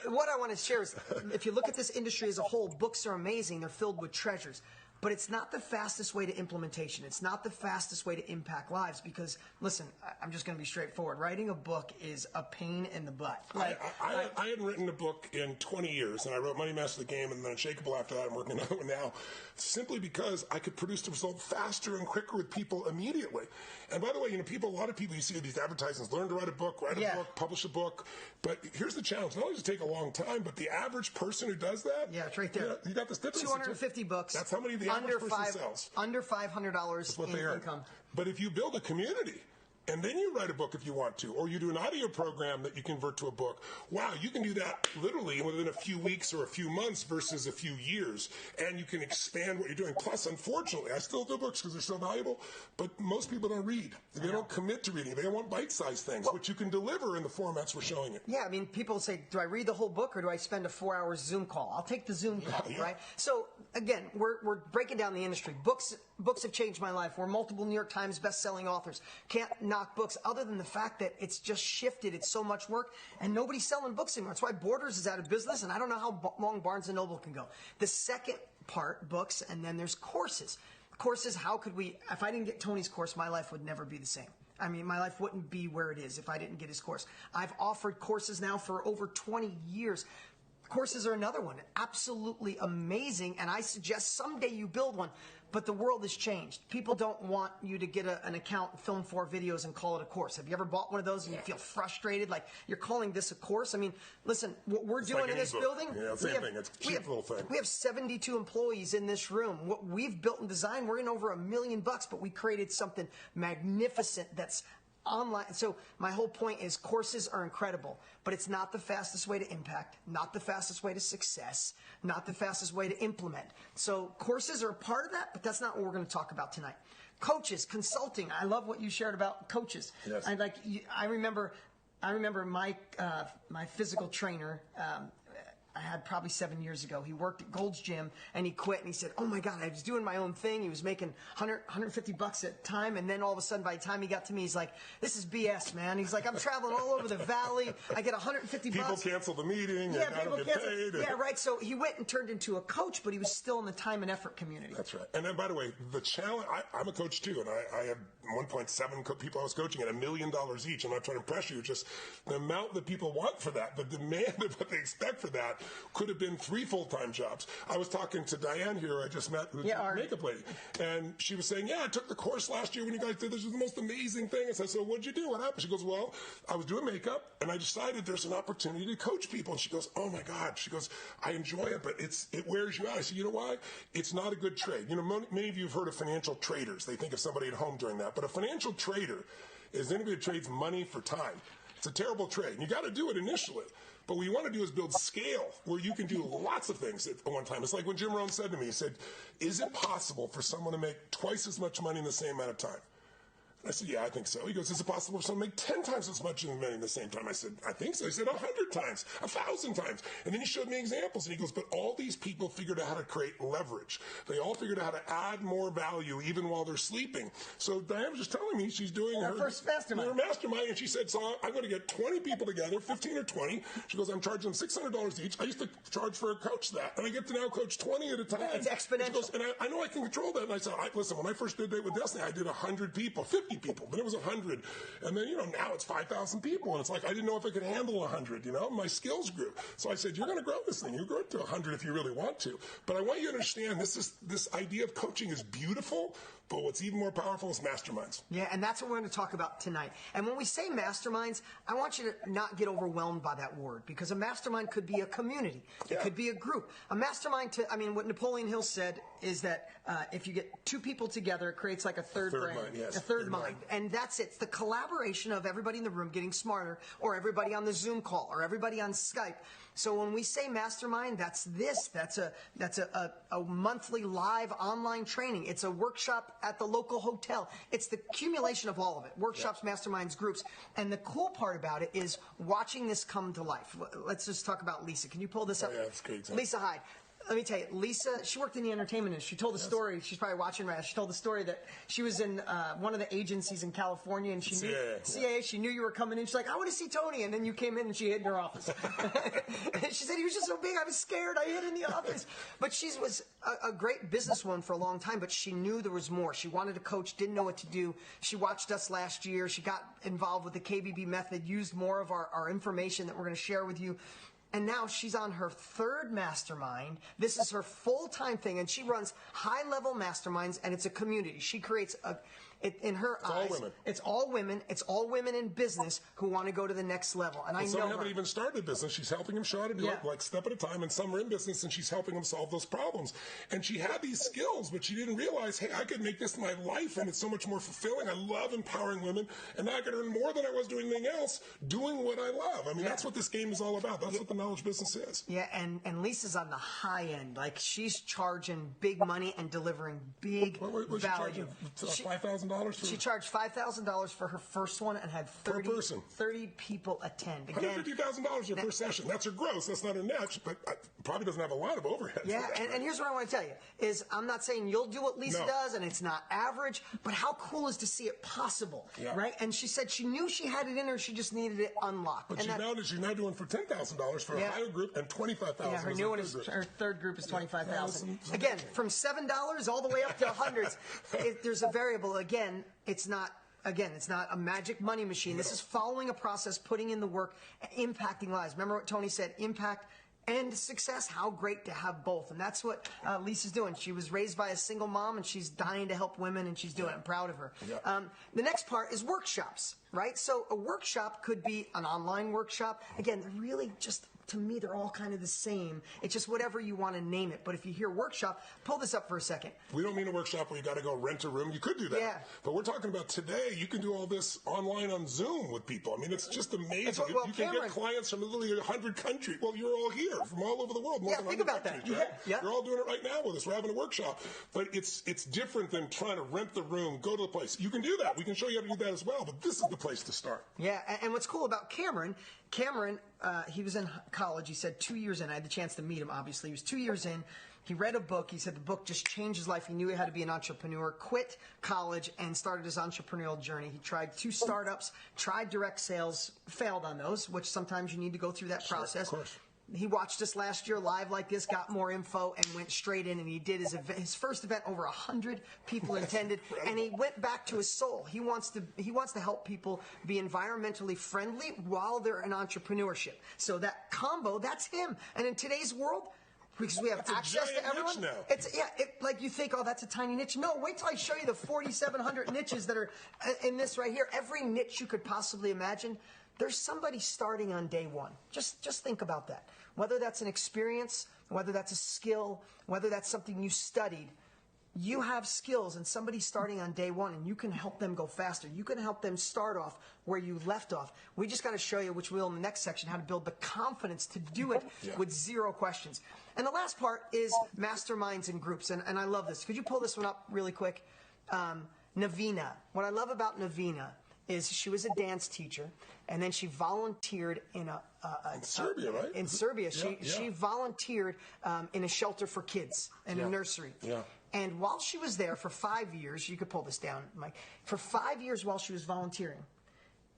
what I want to share is, if you look at this industry as a whole, books are amazing. They're filled with treasures. But it's not the fastest way to implementation. It's not the fastest way to impact lives because, listen, I'm just going to be straightforward. Writing a book is a pain in the butt. I hadn't written a book in 20 years, and I wrote Money Master the Game and then Unshakable after that. I'm working on another one now, simply because I could produce the result faster and quicker with people immediately. And by the way, a lot of people you see with these advertisements, learn to write a book, book, publish a book. But here's the challenge. Not only does it take a long time, but the average person who does that, it's right there. You got this difference. 250 books. That's how many the average person sells. Under $500 in income. But if you build a community, and then you write a book if you want to, or you do an audio program that you convert to a book. Wow, you can do that literally within a few weeks or a few months versus a few years, and you can expand what you're doing. Plus, unfortunately, I still do books because they're so valuable, but most people don't read. They don't commit to reading. They want bite-sized things, which you can deliver in the formats we're showing you. Yeah, I mean, people say, do I read the whole book or do I spend a 4-hour Zoom call? I'll take the Zoom call, right? So, again, we're breaking down the industry. Books have changed my life. We're multiple New York Times best-selling authors. Can't knock books other than the fact that it's just shifted. It's so much work, and nobody's selling books anymore. That's why Borders is out of business, and I don't know how long Barnes & Noble can go. The second part, books, and then there's courses. Courses, how could we, if I didn't get Tony's course, my life would never be the same. I mean, my life wouldn't be where it is if I didn't get his course. I've offered courses now for over 20 years. Courses are another one. Absolutely amazing, and I suggest someday you build one. But the world has changed. People don't want you to get an account, film 4 videos, and call it a course. Have you ever bought one of those and you feel frustrated, like you're calling this a course? I mean, listen, what we're doing in this building, same thing. It's a cheap little thing. We have 72 employees in this room. What we've built and designed, we're in over $1 million, but we created something magnificent that's online. So my whole point is courses are incredible, but it's not the fastest way to impact, not the fastest way to success, not the fastest way to implement. So courses are a part of that, but that's not what we're going to talk about tonight. Coaches, consulting. I love what you shared about coaches. Yes. I remember my physical trainer. I had probably 7 years ago. He worked at Gold's Gym and he quit and he said, oh my God, I was doing my own thing. He was making $150 at a time. And then all of a sudden, by the time he got to me, he's like, this is BS, man. He's like, I'm traveling all over the valley. I get $150. People cancel the meeting and I don't get paid. Yeah, right. So he went and turned into a coach, but he was still in the time and effort community. That's right. And then, by the way, the challenge, I'm a coach too, and I have 1.7 people I was coaching at $1 million each. I'm not trying to impress you. It's just the amount that people want for that, the demand of what they expect for that could have been 3 full-time jobs. I was talking to Diane here, who I just met, who's a makeup lady, and she was saying, I took the course last year when you guys did this. It was the most amazing thing. I said, so what'd you do? What happened? She goes, well, I was doing makeup, and I decided there's an opportunity to coach people. And she goes, oh my God. She goes, I enjoy it, but it wears you out. I said, you know why? It's not a good trade. You know, many of you have heard of financial traders. They think of somebody at home doing that. But a financial trader is anybody who trades money for time. It's a terrible trade. And you got to do it initially. But what you want to do is build scale where you can do lots of things at one time. It's like when Jim Rohn said to me, he said, is it possible for someone to make twice as much money in the same amount of time? I said, yeah, I think so. He goes, is it possible for someone to make 10 times as much money at the same time? I said, I think so. He said, 100 times, 1,000 times. And then he showed me examples. And he goes, but all these people figured out how to create leverage. They all figured out how to add more value even while they're sleeping. So Diane was just telling me she's doing her first mastermind. Her mastermind. And she said, so I'm going to get 20 people together, 15 or 20. She goes, I'm charging them $600 each. I used to charge for a coach that. And I get to now coach 20 at a time. It's exponential. She goes, and I know I can control that. And I said, listen, when I first did Date with Destiny, I did 100 people, 50 people. But it was 100. And then, now it's 5,000 people. And it's like, I didn't know if I could handle 100, My skills grew. So I said, you're going to grow this thing. You grow it to 100 if you really want to. But I want you to understand this idea of coaching is beautiful, but what's even more powerful is masterminds. Yeah, and that's what we're going to talk about tonight. And when we say masterminds, I want you to not get overwhelmed by that word, because a mastermind could be a community. It could be a group. A mastermind, what Napoleon Hill said is that if you get 2 people together, it creates like a third brain. Mind, yes. A third mind. And that's it. It's the collaboration of everybody in the room getting smarter, or everybody on the Zoom call, or everybody on Skype. So when we say mastermind, that's this. That's a monthly live online training. It's a workshop at the local hotel. It's the accumulation of all of it. Workshops, masterminds, groups. And the cool part about it is watching this come to life. Let's just talk about Lisa. Can you pull this up? Yeah, that's great. Lisa Hyde. Let me tell you, Lisa, she worked in the entertainment industry. She told the story. She's probably watching right now. She told the story that she was in one of the agencies in California, and she knew CIA. She knew you were coming in. She's like, I want to see Tony, and then you came in, and she hid in her office. And she said he was just so big, I was scared. I hid in the office. But she was a great businesswoman for a long time, but she knew there was more. She wanted to coach, didn't know what to do. She watched us last year. She got involved with the KBB method, used more of our information that we're going to share with you. And now she's on her 3rd mastermind. This is her full-time thing, and she runs high-level masterminds, and it's a community. She creates in her eyes, it's all women. It's all women in business who want to go to the next level. And I know some haven't even started a business. She's helping them show how to do it, like step at a time. And some are in business, and she's helping them solve those problems. And she had these skills, but she didn't realize, hey, I could make this my life, and it's so much more fulfilling. I love empowering women, and now I can earn more than I was doing anything else, doing what I love. That's what this game is all about. That's what the knowledge business is. Yeah, and Lisa's on the high end. Like, she's charging big money and delivering big value. $5,000? She charged $5,000 for her first one and had 30 people attend. Again, $150,000 per session. That's her gross. That's not her net, but probably doesn't have a lot of overhead. Yeah, and here's what I want to tell you is I'm not saying you'll do what Lisa does, and it's not average, but how cool is to see it possible, right? And she said she knew she had it in her, she just needed it unlocked. But she's now doing for $10,000 for a higher group and $25,000. Yeah, her new one is her 3rd group is $25,000. Again, from $7 all the way up to hundreds. There's a variable. Again, it's not a magic money machine. This is following a process, putting in the work, impacting lives. Remember what Tony said, impact and success. How great to have both. And that's what Lisa's doing. She was raised by a single mom, and she's dying to help women, and she's doing it. I'm proud of her. The next part is workshops, right? So a workshop could be an online workshop. Again, really just, to me, they're all kind of the same. It's just whatever you want to name it. But if you hear workshop, pull this up for a second. We don't mean a workshop where you got to go rent a room. You could do that. Yeah. But we're talking about today, you can do all this online on Zoom with people. It's just amazing. You can get clients from literally 100 countries. Well, you're all here from all over the world. Think about that. Right? You're all doing it right now with us. We're having a workshop. But it's different than trying to rent the room, go to the place. You can do that. We can show you how to do that as well. But this is the place to start. Yeah, and what's cool about Cameron, he was in college. He said 2 years in. I had the chance to meet him, obviously. He was 2 years in. He read a book. He said the book just changed his life. He knew he had to be an entrepreneur, quit college, and started his entrepreneurial journey. He tried 2 startups, tried direct sales, failed on those, which sometimes you need to go through that process. Of course. He watched us last year live like this, got more info, and went straight in, and he did his first event. Over 100 people attended, and he went back to his soul. He wants to help people be environmentally friendly while they're in entrepreneurship. So that combo, that's him. And in today's world, because we have access to everyone, like you think, oh, that's a tiny niche. No, wait till I show you the 4,700 niches that are in this right here. Every niche you could possibly imagine. There's somebody starting on day one. Just think about that. Whether that's an experience, whether that's a skill, whether that's something you studied, you have skills and somebody's starting on day one, and you can help them go faster. You can help them start off where you left off. We just got to show you, which we'll in the next section, how to build the confidence to do it with zero questions. And the last part is masterminds and groups, and I love this. Could you pull this one up really quick? Navina. What I love about Navina is she was a dance teacher, and then she volunteered in in Serbia, right? In Serbia. She volunteered in a shelter for kids, in a nursery. Yeah. And while she was there for 5 years, you could pull this down, Mike, for 5 years while she was volunteering,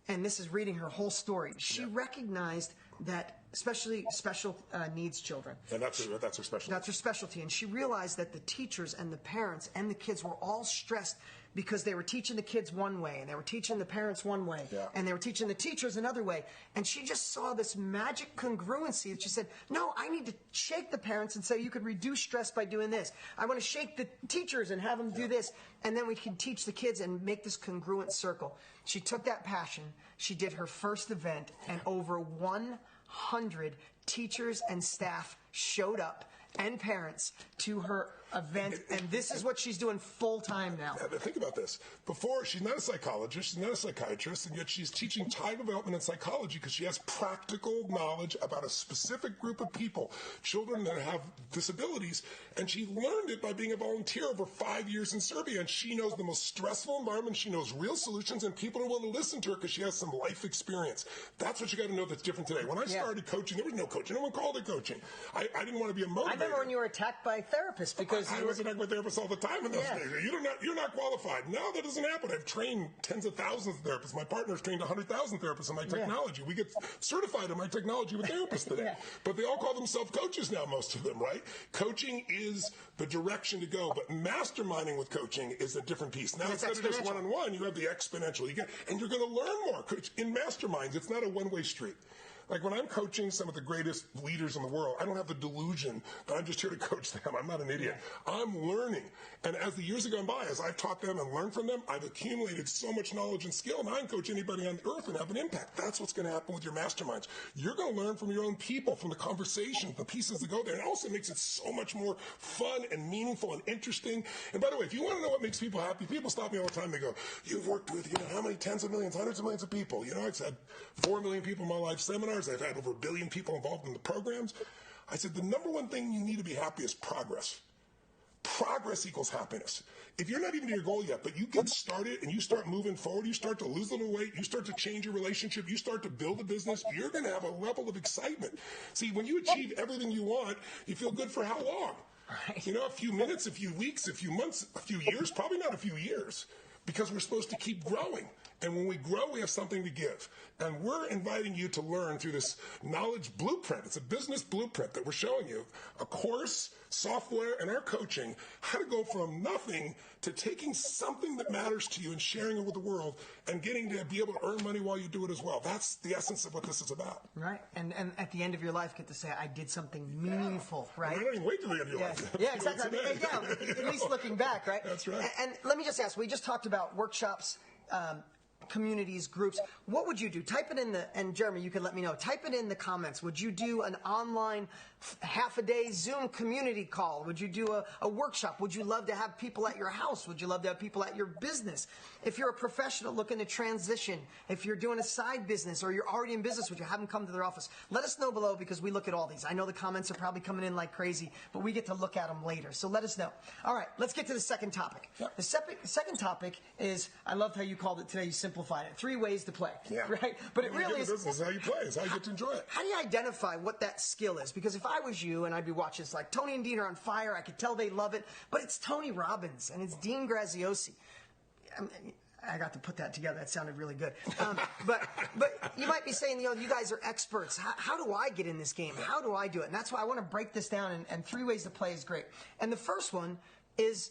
and this is reading her whole story, she recognized that especially special needs children. And that's her specialty. That's her specialty. And she realized that the teachers and the parents and the kids were all stressed because they were teaching the kids one way, and they were teaching the parents one way, and they were teaching the teachers another way. And she just saw this magic congruency that she said, no, I need to shake the parents and say, you could reduce stress by doing this. I want to shake the teachers and have them do this. And then we can teach the kids and make this congruent circle. She took that passion. She did her first event, and over 100 teachers and staff showed up, and parents, to her event, and this is what she's doing full time now. Think about this. Before, she's not a psychologist, she's not a psychiatrist, and yet she's teaching child development and psychology because she has practical knowledge about a specific group of people, children that have disabilities, and she learned it by being a volunteer over 5 years in Serbia, and she knows the most stressful environment, she knows real solutions, and people are willing to listen to her because she has some life experience. That's what you got to know that's different today. When I started coaching, there was no coaching. No one called it coaching. I didn't want to be a motivator. I remember when you were attacked by therapists because I was attacked by therapists all the time in those days. You're not qualified. Now that doesn't happen. I've trained tens of thousands of therapists. My partner's trained 100,000 therapists in my technology. We get certified in my technology with therapists today. But they all call themselves coaches now, most of them, right? Coaching is the direction to go, but masterminding with coaching is a different piece. Now, instead of just one-on-one, you have the exponential. And you're going to learn more. In masterminds, it's not a one-way street. Like when I'm coaching some of the greatest leaders in the world, I don't have the delusion that I'm just here to coach them. I'm not an idiot. I'm learning. And as the years have gone by, as I've taught them and learned from them, I've accumulated so much knowledge and skill, and I can coach anybody on the earth and have an impact. That's what's going to happen with your masterminds. You're going to learn from your own people, from the conversations, the pieces that go there. And it also makes it so much more fun and meaningful and interesting. And by the way, if you want to know what makes people happy, people stop me all the time. They go, you've worked with, how many tens of millions, hundreds of millions of people? I've had 4 million people in my life seminars. I've had over 1 billion people involved in the programs. I said, the number one thing you need to be happy is progress. Progress equals happiness. If you're not even to your goal yet, but you get started and you start moving forward, you start to lose a little weight, you start to change your relationship, you start to build a business, you're going to have a level of excitement. See, when you achieve everything you want, you feel good for how long? Right. A few minutes, a few weeks, a few months, a few years, probably not a few years, because we're supposed to keep growing. And when we grow, we have something to give. And we're inviting you to learn through this knowledge blueprint. It's a business blueprint that we're showing you. A course, software, and our coaching, how to go from nothing to taking something that matters to you and sharing it with the world and getting to be able to earn money while you do it as well. That's the essence of what this is about. Right. And at the end of your life, get to say, I did something meaningful, right? I don't even wait till the end of your life. Yeah, exactly. At least looking back, right? That's right. And let me just ask, we just talked about workshops, communities, groups. What would you do? Type it in and Jeremy, you can let me know. Type it in the comments. Would you do an online half-a-day Zoom community call? Would you do a workshop? Would you love to have people at your house? Would you love to have people at your business? If you're a professional looking to transition, if you're doing a side business or you're already in business, would you have them come to their office? Let us know below because we look at all these. I know the comments are probably coming in like crazy, but we get to look at them later. So let us know. All right, let's get to the second topic. Yep. The second topic is, I loved how you called it today, you simplified it. 3 ways to play, right? But it really is. This is how you play. It's how you get to enjoy it. How do you identify what that skill is? Because if I was you and I'd be watching, it's like Tony and Dean are on fire. I could tell they love it, but it's Tony Robbins and it's Dean Graziosi. I got to put that together. That sounded really good. But you might be saying, you guys are experts. How do I get in this game? How do I do it? And that's why I want to break this down, and 3 ways to play is great. And the first one is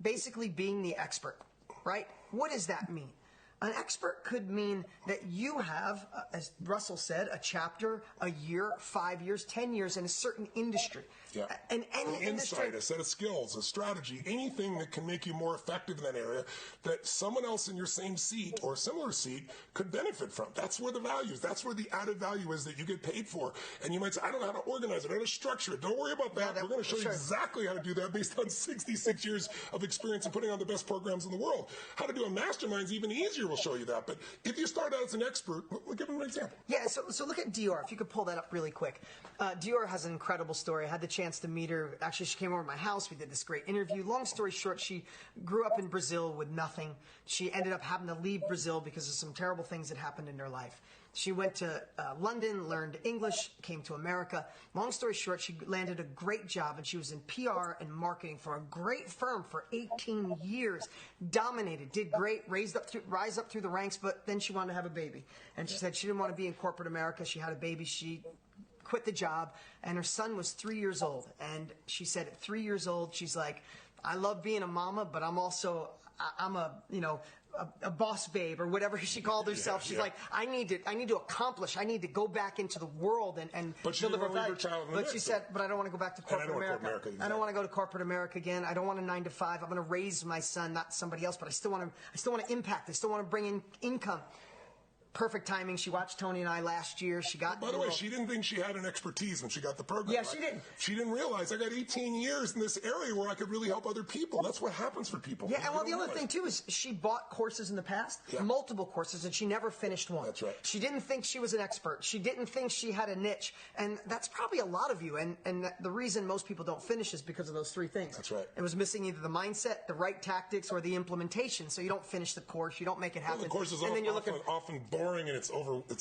basically being the expert, right? What does that mean? An expert could mean that you have, as Russell said, a chapter, a year, 5 years, 10 years in a certain industry. Yeah. And any an industry, insight, a set of skills, a strategy, anything that can make you more effective in that area that someone else in your same seat or similar seat could benefit from. That's where the value is. That's where the added value is that you get paid for. And you might say, I don't know how to organize it. I don't know how to structure it. Don't worry about that. We're going to show you exactly how to do that based on 66 years of experience in putting on the best programs in the world. How to do a mastermind is even easier. We'll show you that. But if you start out as an expert, we'll give them an example. Yeah, so look at Dior. If you could pull that up really quick. Dior has an incredible story. I had the chance to meet her. Actually, she came over to my house. We did this great interview. Long story short, she grew up in Brazil with nothing. She ended up having to leave Brazil because of some terrible things that happened in her life. She went to London, learned English, came to America. Long story short, she landed a great job, and she was in PR and marketing for a great firm for 18 years. Dominated, did great, rise up through the ranks, but then she wanted to have a baby. And she said she didn't want to be in corporate America. She had a baby. She quit the job, and her son was 3 years old. And she said at 3 years old, she's like, I love being a mama, but I'm a boss babe, or whatever she called herself. She's like, I need to accomplish. I need to go back into the world and deliver value. But she said, but I don't want to go back to corporate America. I don't want to go to corporate America again. I don't want a 9 to 5. I'm going to raise my son, not somebody else, but I still want to impact. I still want to bring in income. Perfect timing. She watched Tony and I last year. She got. By the way, she didn't think she had an expertise when she got the program. Yeah, she didn't. She didn't realize I got 18 years in this area where I could really help other people. That's what happens for people. Yeah, and the other thing too is she bought courses in the past, multiple courses, and she never finished one. That's right. She didn't think she was an expert. She didn't think she had a niche, and that's probably a lot of you. And the reason most people don't finish is because of those 3 things. That's right. It was missing either the mindset, the right tactics, or the implementation. So you don't finish the course. You don't make it happen. Well, the course is often boring, and it's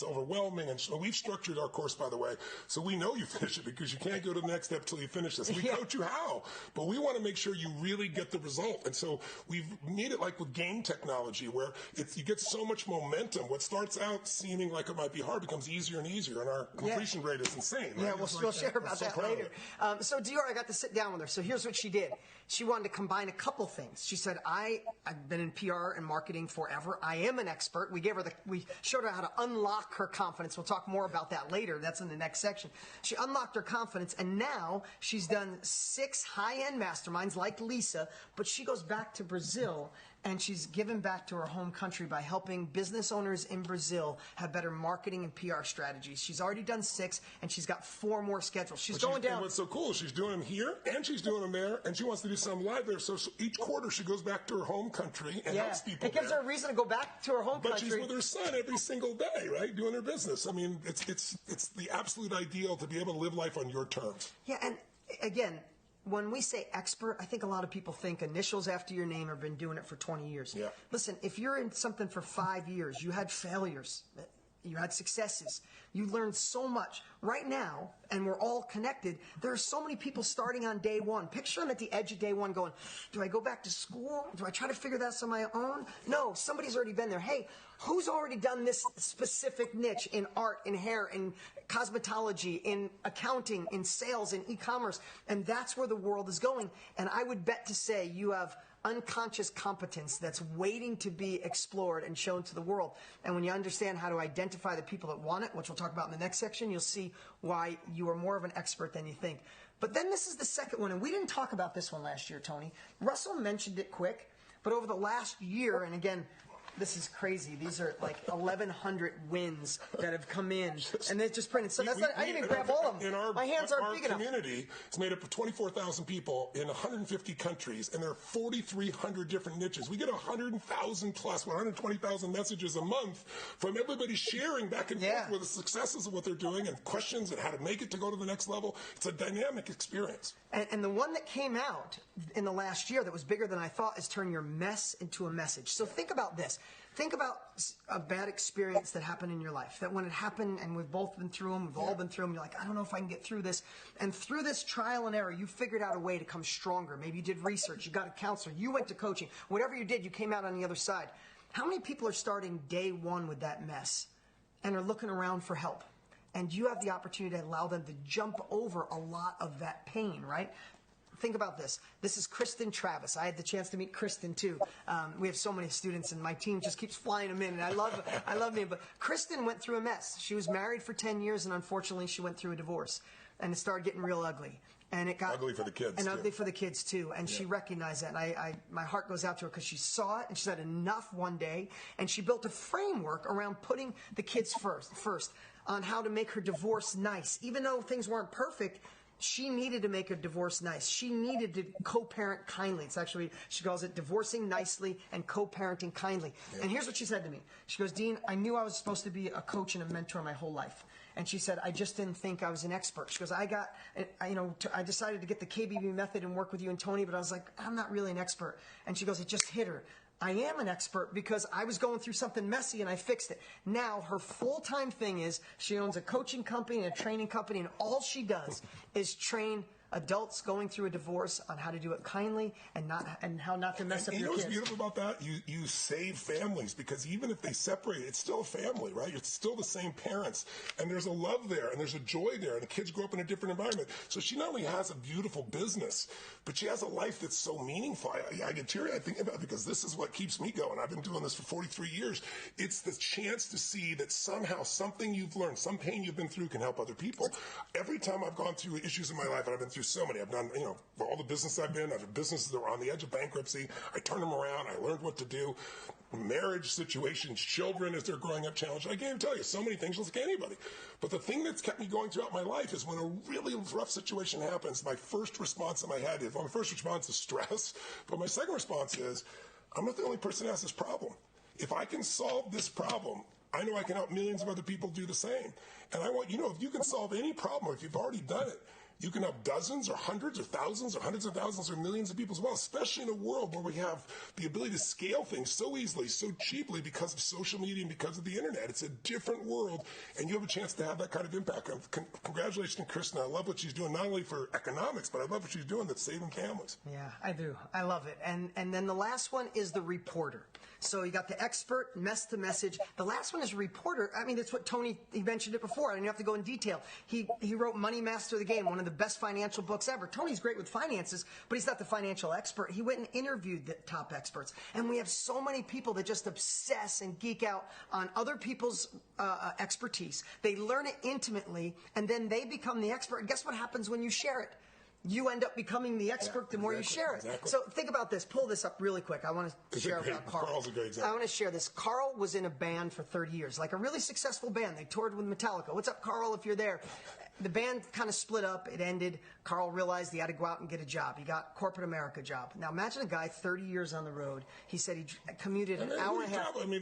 overwhelming, and so we've structured our course, by the way, so we know you finish it, because you can't go to the next step till you finish this. We coach you how, but we want to make sure you really get the result. And so we've made it like with game technology, where you get so much momentum. What starts out seeming like it might be hard becomes easier and easier, and our completion rate is insane. Right? Yeah, we'll share about that later. So Dior, I got to sit down with her. So here's what she did. She wanted to combine a couple things. She said, I've been in PR and marketing forever. I am an expert. We showed her how to unlock her confidence. We'll talk more about that later. That's in the next section. She unlocked her confidence, and now she's done 6 high-end masterminds like Lisa, but she goes back to Brazil, and she's given back to her home country by helping business owners in Brazil have better marketing and PR strategies. She's already done 6, and she's got 4 more scheduled. She's going down. And what's so cool, she's doing them here, and she's doing them there, and she wants to do some live there. So each quarter she goes back to her home country and helps people. It gives her a reason to go back to her home country. But she's with her son every single day, right, doing her business. I mean, it's the absolute ideal to be able to live life on your terms. Yeah, and again, when we say expert, I think a lot of people think initials after your name, have been doing it for 20 years. Yeah. Listen, if you're in something for 5 years, you had failures, you had successes, you learned so much. Right now, and we're all connected, there are so many people starting on day one. Picture them at the edge of day one going, do I go back to school? Do I try to figure this on my own? No, somebody's already been there. Hey, who's already done this specific niche in art, in hair, in cosmetology, in accounting, in sales, in e-commerce? And that's where the world is going. And I would bet to say you have unconscious competence that's waiting to be explored and shown to the world. And when you understand how to identify the people that want it, which we'll talk about in the next section, you'll see why you are more of an expert than you think. But then this is the second one, and we didn't talk about this one last year, Tony. Russell mentioned it quick, but over the last year, and again, this is crazy. These are like 1,100 wins that have come in, and they're just printed. So I didn't even grab all of them. My hands aren't big enough. Our community is made up of 24,000 people in 150 countries, and there are 4,300 different niches. We get 100,000 plus, 120,000 messages a month from everybody sharing back and forth with the successes of what they're doing and questions and how to make it to go to the next level. It's a dynamic experience. And the one that came out in the last year that was bigger than I thought is turn your mess into a message. So think about this. Think about a bad experience that happened in your life. That when it happened, and we've both been through them, we've all been through them, you're like, I don't know if I can get through this. And through this trial and error, you figured out a way to come stronger. Maybe you did research, you got a counselor, you went to coaching. Whatever you did, you came out on the other side. How many people are starting day one with that mess? and are looking around for help. And you have the opportunity to allow them to jump over a lot of that pain, right? Think about this. This is Kristen Travis. I had the chance to meet Kristen too. We have so many students, and my team just keeps flying them in, and I love me. But Kristen went through a mess. She was married for 10 years, and unfortunately, she went through a divorce, and it started getting real ugly. And it got ugly for the kids, and too. Ugly for the kids too. And she recognized that. And my heart goes out to her because she saw it, and she said enough one day, and she built a framework around putting the kids first on how to make her divorce nice, even though things weren't perfect. She needed to make her divorce nice. She needed to co-parent kindly. It's actually, she calls it divorcing nicely and co-parenting kindly. Yeah. And here's what she said to me. She goes, Dean, I knew I was supposed to be a coach and a mentor my whole life. And she said, I just didn't think I was an expert. She goes, I decided to get the KBB method and work with you and Tony, but I was like, I'm not really an expert. And she goes, it just hit her. I am an expert because I was going through something messy and I fixed it. Now her full-time thing is she owns a coaching company and a training company, and all she does is train adults going through a divorce on how to do it kindly and how not to mess up your kids. You know what's beautiful about that? You save families, because even if they separate, it's still a family, right? It's still the same parents, and there's a love there, and there's a joy there, and the kids grow up in a different environment. So she not only has a beautiful business, but she has a life that's so meaningful. I get teary-eyed thinking about it, because this is what keeps me going. I've been doing this for 43 years. It's the chance to see that somehow something you've learned, some pain you've been through, can help other people. Every time I've gone through issues in my life, and I've been through so many. I've done, for all the business I've had businesses that were on the edge of bankruptcy. I turned them around. I learned what to do. Marriage situations, children as they're growing up challenged. I can't even tell you so many things just like anybody. But the thing that's kept me going throughout my life is when a really rough situation happens, my first response in my head is, my first response is stress. But my second response is, I'm not the only person who has this problem. If I can solve this problem, I know I can help millions of other people do the same. And I want, if you can solve any problem, or if you've already done it, you can help dozens or hundreds or thousands or hundreds of thousands or millions of people as well, especially in a world where we have the ability to scale things so easily, so cheaply, because of social media and because of the internet. It's a different world, and you have a chance to have that kind of impact. Congratulations to Kristen. I love what she's doing, not only for economics, but I love what she's doing that's saving families. Yeah, I do. I love it. And then the last one is the reporter. So you got the expert, mess to message. The last one is reporter. I mean, that's what Tony, he mentioned it before. I didn't have to go in detail. He wrote Money Master of the Game, one of the best financial books ever. Tony's great with finances, but he's not the financial expert. He went and interviewed the top experts. And we have so many people that just obsess and geek out on other people's expertise. They learn it intimately, and then they become the expert. And guess what happens when you share it? You end up becoming the expert the more you share it. Exactly. So think about this. Pull this up really quick. I want to share about Carl. Carl's a great example. I want to share this. Carl was in a band for 30 years, like a really successful band. They toured with Metallica. What's up, Carl, if you're there? The band kind of split up. It ended. Carl realized he had to go out and get a job. He got corporate America job. Now imagine a guy 30 years on the road. He said he commuted an hour and a half. I mean,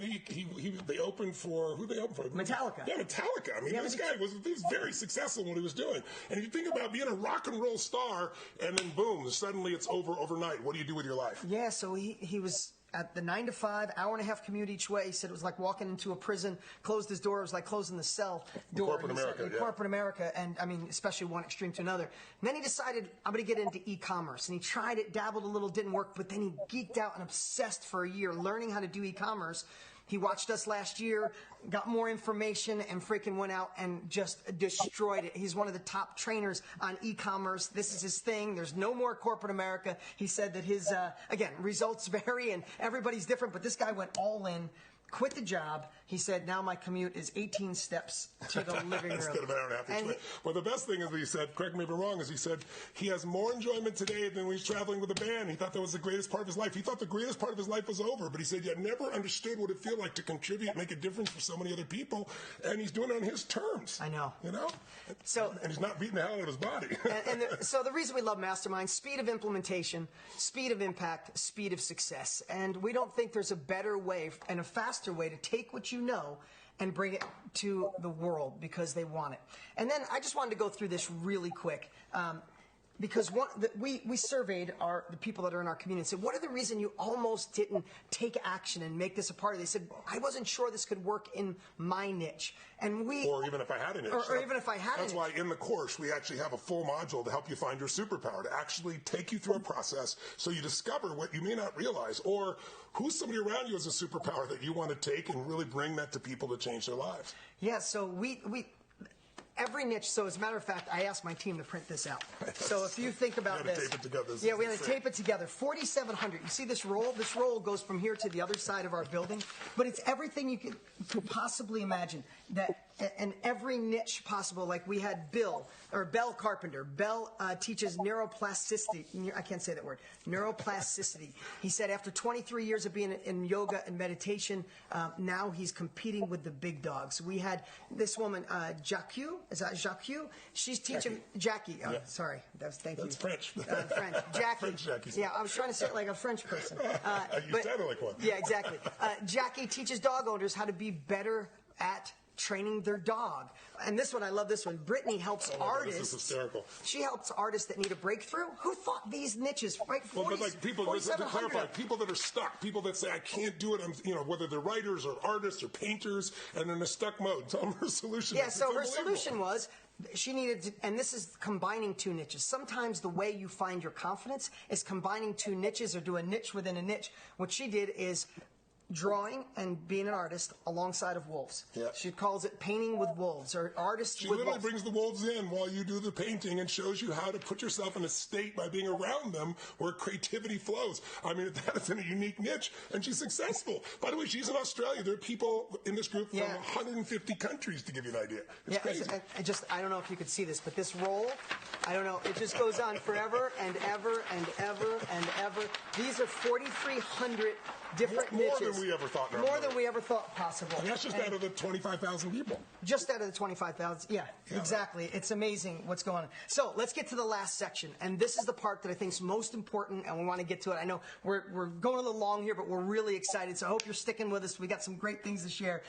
they opened for, who they opened for? Metallica. Yeah, Metallica. I mean, this guy was very successful in what he was doing. And if you think about being a rock and roll star, and then boom, suddenly it's over overnight. What do you do with your life? Yeah, so he was at the 9 to 5, hour and a half commute each way. He said it was like walking into a prison, closed his door. It was like closing the cell door. Corporate America, yeah. Corporate America, and I mean, especially one extreme to another. And then he decided, I'm going to get into e-commerce. And he tried it, dabbled a little, didn't work, but then he geeked out and obsessed for a year learning how to do e-commerce. He watched us last year, got more information, and freaking went out and just destroyed it. He's one of the top trainers on e-commerce. This is his thing. There's no more corporate America. He said that his, again, results vary and everybody's different, but this guy went all in, quit the job. He said, now my commute is 18 steps to the living room. Instead of an hour and a half each way. Well, the best thing is that he said, correct me if I'm wrong, is he said he has more enjoyment today than when he's traveling with a band. He thought that was the greatest part of his life. He thought the greatest part of his life was over, but he said, I never understood what it felt like to contribute, make a difference for so many other people, and he's doing it on his terms. I know. So, and he's not beating the hell out of his body. So the reason we love Mastermind, speed of implementation, speed of impact, speed of success. And we don't think there's a better way and a faster way to take what you know and bring it to the world because they want it. And then I just wanted to go through this really quick. because we surveyed the people that are in our community and said, what are the reason you almost didn't take action and make this a part of it? They said, I wasn't sure this could work in my niche. And or even if I had a niche. Or even if I had a niche. That's why in the course we actually have a full module to help you find your superpower, to actually take you through a process so you discover what you may not realize, or who's somebody around you as a superpower that you want to take and really bring that to people to change their lives. Yeah, so we every niche. So as a matter of fact, I asked my team to print this out. So if you think about this, tape it together. Yeah, we had to tape it together. 4,700. You see this roll? This roll goes from here to the other side of our building, but it's everything you could possibly imagine. And every niche possible. Like we had Bell Carpenter. Bell teaches neuroplasticity. I can't say that word. Neuroplasticity. He said after 23 years of being in yoga and meditation, now he's competing with the big dogs. We had this woman, Jacques. Is that Jacques? She's teaching Jackie. Oh, yeah. Sorry, thank you. That's French. French. Jackie. French Jackie. Yeah, I was trying to say it like a French person. You sounded like one. Yeah, exactly. Jackie teaches dog owners how to be better at training their dog. And this one, I love this one. Brittany helps artists. This is hysterical. She helps artists that need a breakthrough. Who thought these niches, right? Well, but like people, to clarify, people that are stuck, people that say, I can't do it, whether they're writers or artists or painters, and in a stuck mode. Tell them her solution. Yeah, so her solution was, she needed to, and this is combining two niches. Sometimes the way you find your confidence is combining two niches or do a niche within a niche. What she did is drawing and being an artist alongside of wolves. Yeah. She calls it painting with wolves, or artists with wolves. She literally brings the wolves in while you do the painting and shows you how to put yourself in a state by being around them where creativity flows. I mean, that is in a unique niche, and she's successful. By the way, she's in Australia. There are people in this group from 150 countries, to give you an idea. It's crazy. I don't know if you could see this, but this roll, I don't know, it just goes on forever and ever and ever and ever. These are 4,300 different niches. More than we ever thought. More than we ever thought possible. And that's just out of the 25,000 people. Just out of the 25,000. Yeah, exactly. It's amazing what's going on. So let's get to the last section. And this is the part that I think is most important, and we want to get to it. I know we're going a little long here, but we're really excited. So I hope you're sticking with us. We got some great things to share.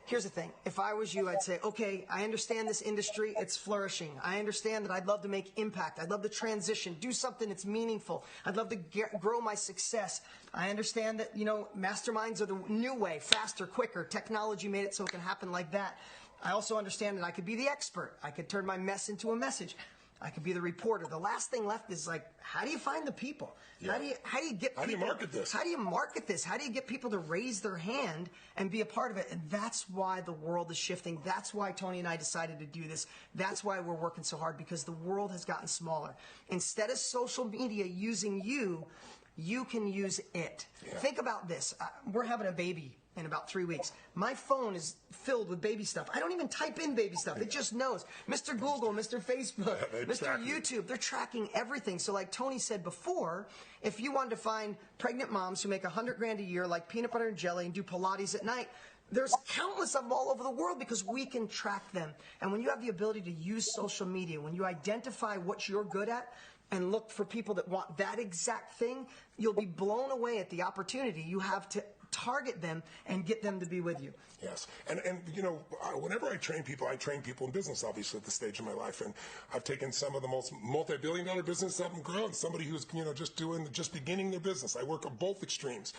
Here's the thing. If I was you, I'd say, okay, I understand this industry. It's flourishing. I understand that I'd love to make impact. I'd love to transition, do something that's meaningful. I'd love to grow my success. I understand that, masterminds are the new way, faster, quicker. Technology made it so it can happen like that. I also understand that I could be the expert. I could turn my mess into a message. I could be the reporter. The last thing left is like, how do you find the people? Yeah. How do you get people? How do you market this? How do you market this? How do you get people to raise their hand and be a part of it? And that's why the world is shifting. That's why Tony and I decided to do this. That's why we're working so hard, because the world has gotten smaller. Instead of social media using you, you can use it. Yeah. Think about this. We're having a baby in about 3 weeks. My phone is filled with baby stuff. I don't even type in baby stuff. It just knows. Mr. Google, Mr. Facebook, Mr. YouTube, they're tracking everything. So like Tony said before, if you wanted to find pregnant moms who make $100,000 a year, like peanut butter and jelly, and do Pilates at night, there's countless of them all over the world because we can track them. And when you have the ability to use social media, when you identify what you're good at, and look for people that want that exact thing, you'll be blown away at the opportunity you have to target them and get them to be with you. Yes. And whenever I train people in business, obviously, at this stage of my life. And I've taken some of the most multi-billion-dollar businesses up and grown. Somebody who's, just beginning their business. I work on both extremes.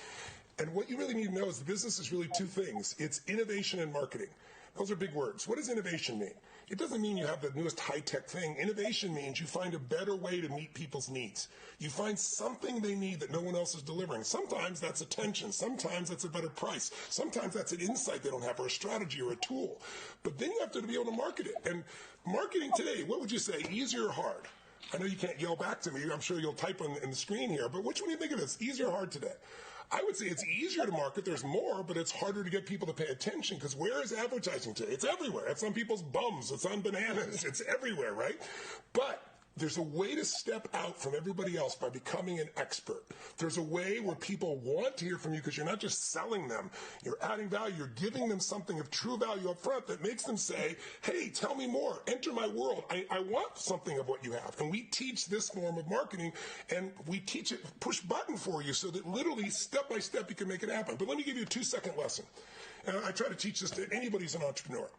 And what you really need to know is the business is really two things. It's innovation and marketing. Those are big words. What does innovation mean? It doesn't mean you have the newest high-tech thing. Innovation means you find a better way to meet people's needs. You find something they need that no one else is delivering. Sometimes that's attention. Sometimes that's a better price. Sometimes that's an insight they don't have, or a strategy, or a tool. But then you have to be able to market it. And marketing today, what would you say, easy or hard? I know you can't yell back to me. I'm sure you'll type on the screen here. But which one do you think of this, easy or hard today? I would say it's easier to market. There's more, but it's harder to get people to pay attention, because where is advertising today? It's everywhere. It's on people's bums. It's on bananas. It's everywhere, right? But there's a way to step out from everybody else by becoming an expert. There's a way where people want to hear from you because you're not just selling them. You're adding value. You're giving them something of true value up front that makes them say, hey, tell me more. Enter my world. I want something of what you have. And we teach this form of marketing, and we teach it push button for you so that literally step by step you can make it happen. But let me give you a 2-second lesson. And I try to teach this to anybody who's an entrepreneur.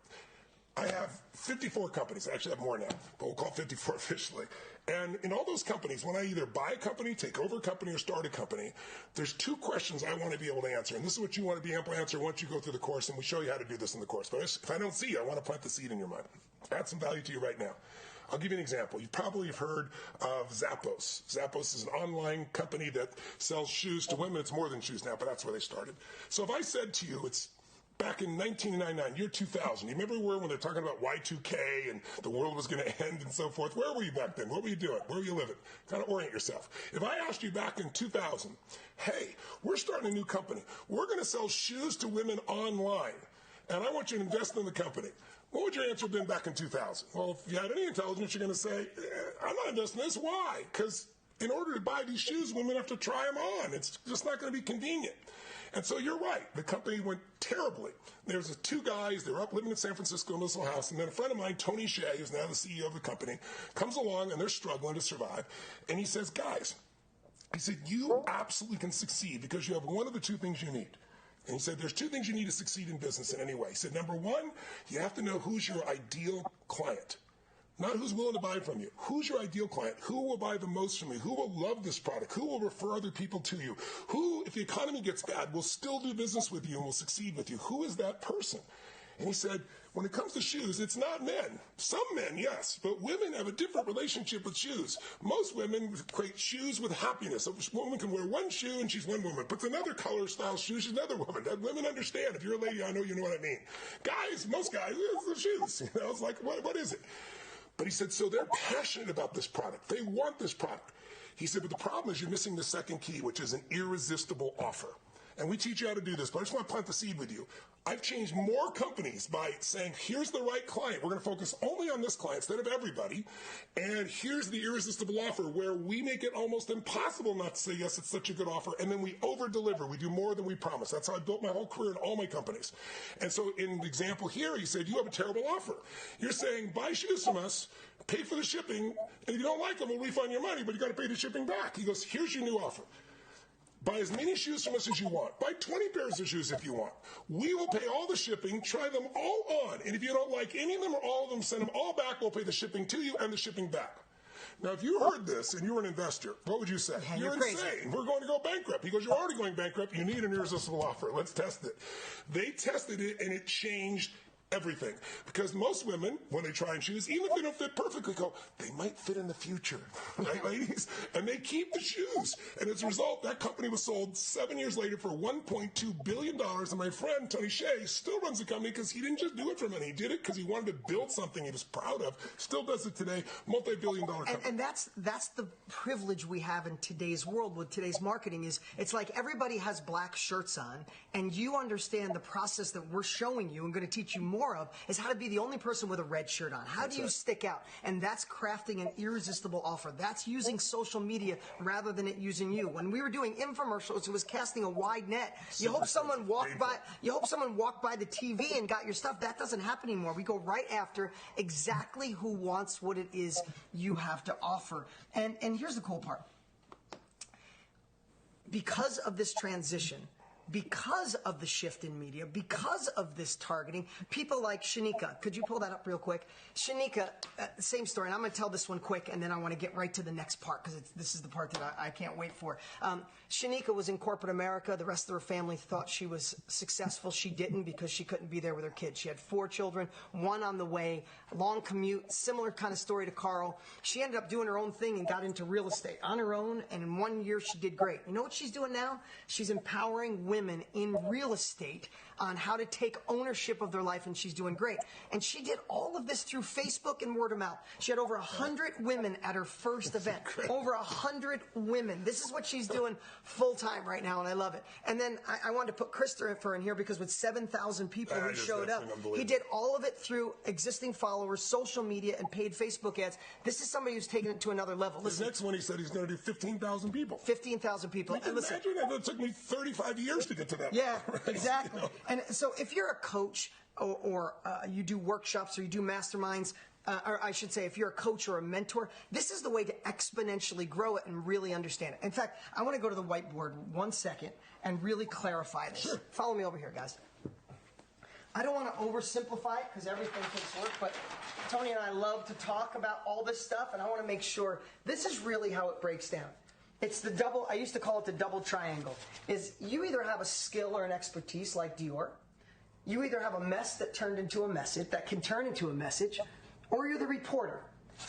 I have 54 companies. I actually have more now, but we'll call it 54 officially. And in all those companies, when I either buy a company, take over a company, or start a company, there's two questions I want to be able to answer. And this is what you want to be able to answer once you go through the course, and we show you how to do this in the course. But if I don't see you, I want to plant the seed in your mind. Add some value to you right now. I'll give you an example. You probably have heard of Zappos. Zappos is an online company that sells shoes to women. It's more than shoes now, but that's where they started. So if I said to you, it's back in 1999, year 2000, you remember when they're talking about Y2K and the world was going to end and so forth? Where were you back then? What were you doing? Where were you living? Kind of orient yourself. If I asked you back in 2000, hey, we're starting a new company. We're going to sell shoes to women online, and I want you to invest in the company. What would your answer have been back in 2000? Well, if you had any intelligence, you're going to say, I'm not investing in this. Why? Because in order to buy these shoes, women have to try them on. It's just not going to be convenient. And so you're right. The company went terribly. There's two guys. They were up living in San Francisco in this little house. And then a friend of mine, Tony Hsieh, who's now the CEO of the company, comes along, and they're struggling to survive. And he says, guys, he said, you absolutely can succeed because you have one of the two things you need. And he said, there's two things you need to succeed in business in any way. He said, number one, you have to know who's your ideal client. Not who's willing to buy from you. Who's your ideal client? Who will buy the most from you? Who will love this product? Who will refer other people to you? Who, if the economy gets bad, will still do business with you and will succeed with you? Who is that person? And he said, when it comes to shoes, it's not men. Some men, yes, but women have a different relationship with shoes. Most women equate shoes with happiness. A woman can wear one shoe and she's one woman. Puts another color style shoe, she's another woman. Women understand. If you're a lady, I know you know what I mean. Guys, most guys, it's the shoes. You know, it's like, what is it? But he said, so they're passionate about this product. They want this product. He said, but the problem is you're missing the second key, which is an irresistible offer. And we teach you how to do this, but I just want to plant the seed with you. I've changed more companies by saying, here's the right client. We're going to focus only on this client instead of everybody. And here's the irresistible offer where we make it almost impossible not to say, yes, it's such a good offer. And then we over-deliver. We do more than we promise. That's how I built my whole career in all my companies. And so in the example here, he said, you have a terrible offer. You're saying, buy shoes from us, pay for the shipping, and if you don't like them, we'll refund your money, but you got to pay the shipping back. He goes, here's your new offer. Buy as many shoes from us as you want. Buy 20 pairs of shoes if you want. We will pay all the shipping, try them all on, and if you don't like any of them or all of them, send them all back. We'll pay the shipping to you and the shipping back. Now, if you heard this and you were an investor, what would you say? Yeah, you're crazy. Insane. We're going to go bankrupt. He goes, you're already going bankrupt. You need an irresistible offer. Let's test it. They tested it, and it changed everything. Because most women, when they try on shoes, even if they don't fit perfectly, go, they might fit in the future. Right, ladies? And they keep the shoes. And as a result, that company was sold 7 years later for $1.2 billion. And my friend, Tony Hsieh, still runs the company because he didn't just do it for money. He did it because he wanted to build something he was proud of. Still does it today. Multi-billion-dollar company. And that's the privilege we have in today's world with today's marketing is it's like everybody has black shirts on, and you understand the process that we're showing you and going to teach you more of is how to be the only person with a red shirt on. How do you stick out? And that's crafting an irresistible offer. That's using social media rather than it using you. When we were doing infomercials, it was casting a wide net. You hope someone walked by the TV and got your stuff. That doesn't happen anymore. We go right after exactly who wants what it is you have to offer. And here's the cool part. Because of this transition, because of the shift in media, because of this targeting, people like Shanika, could you pull that up real quick? Shanika, same story, and I'm going to tell this one quick, and then I want to get right to the next part, because this is the part that I can't wait for. Shanika was in corporate America. The rest of her family thought she was successful. She didn't because she couldn't be there with her kids. She had 4 children, 1 on the way, long commute, similar kind of story to Carl. She ended up doing her own thing and got into real estate on her own, and in 1 year she did great. You know what she's doing now? She's empowering women in real estate on how to take ownership of their life, and she's doing great. And she did all of this through Facebook and word of mouth. She had over 100 women at her first event. Over 100 women. This is what she's doing full time right now, and I love it. And then I wanted to put Christopher in here because with 7,000 people who showed up, he did all of it through existing followers, social media, and paid Facebook ads. This is somebody who's taken it to another level. This next one, he said he's going to do 15,000 people. 15,000 people. And listen, imagine that it took me 35 years to get to that. Yeah, right? exactly. You know? And so if you're a coach or you do workshops or you do masterminds, or I should say if you're a coach or a mentor, this is the way to exponentially grow it and really understand it. In fact, I want to go to the whiteboard 1 second and really clarify this. Sure. Follow me over here, guys. I don't want to oversimplify it because everything takes work, but Tony and I love to talk about all this stuff, and I want to make sure this is really how it breaks down. It's the double, I used to call it the double triangle, is you either have a skill or an expertise like Dior, you either have a mess that turned into a message, that can turn into a message, or you're the reporter,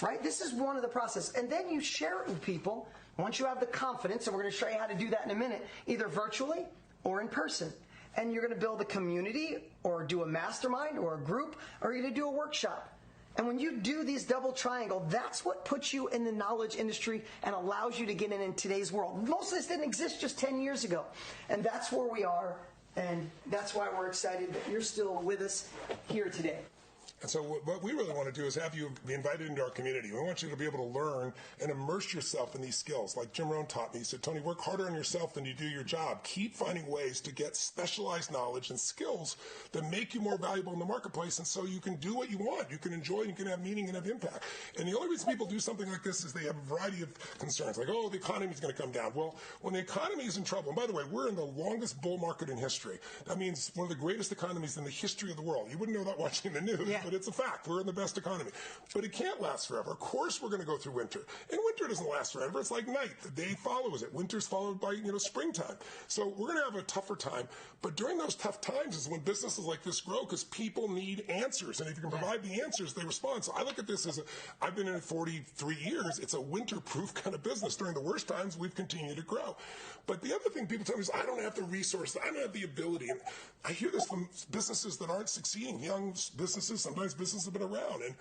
right? This is one of the process. And then you share it with people once you have the confidence, and we're going to show you how to do that in a minute, either virtually or in person. And you're going to build a community or do a mastermind or a group, or you're going to do a workshop. And when you do these double triangle, that's what puts you in the knowledge industry and allows you to get in today's world. Most of this didn't exist just 10 years ago. And that's where we are. And that's why we're excited that you're still with us here today. And so what we really want to do is have you be invited into our community. We want you to be able to learn and immerse yourself in these skills. Like Jim Rohn taught me, he said, Tony, work harder on yourself than you do your job. Keep finding ways to get specialized knowledge and skills that make you more valuable in the marketplace, and so you can do what you want. You can enjoy, you can have meaning and have impact. And the only reason people do something like this is they have a variety of concerns, like, oh, the economy is going to come down. Well, when the economy is in trouble, and by the way, we're in the longest bull market in history. That means one of the greatest economies in the history of the world. You wouldn't know that watching the news, but it's a fact. We're in the best economy. But it can't last forever. Of course we're going to go through winter. And winter doesn't last forever. It's like night. The day follows it. Winter's followed by, springtime. So we're going to have a tougher time. But during those tough times is when businesses like this grow, because people need answers. And if you can provide the answers, they respond. So I look at this as I've been in it 43 years. It's a winter-proof kind of business. During the worst times, we've continued to grow. But the other thing people tell me is I don't have the resources. I don't have the ability. And I hear this from businesses that aren't succeeding, young businesses, sometimes businesses have been around. And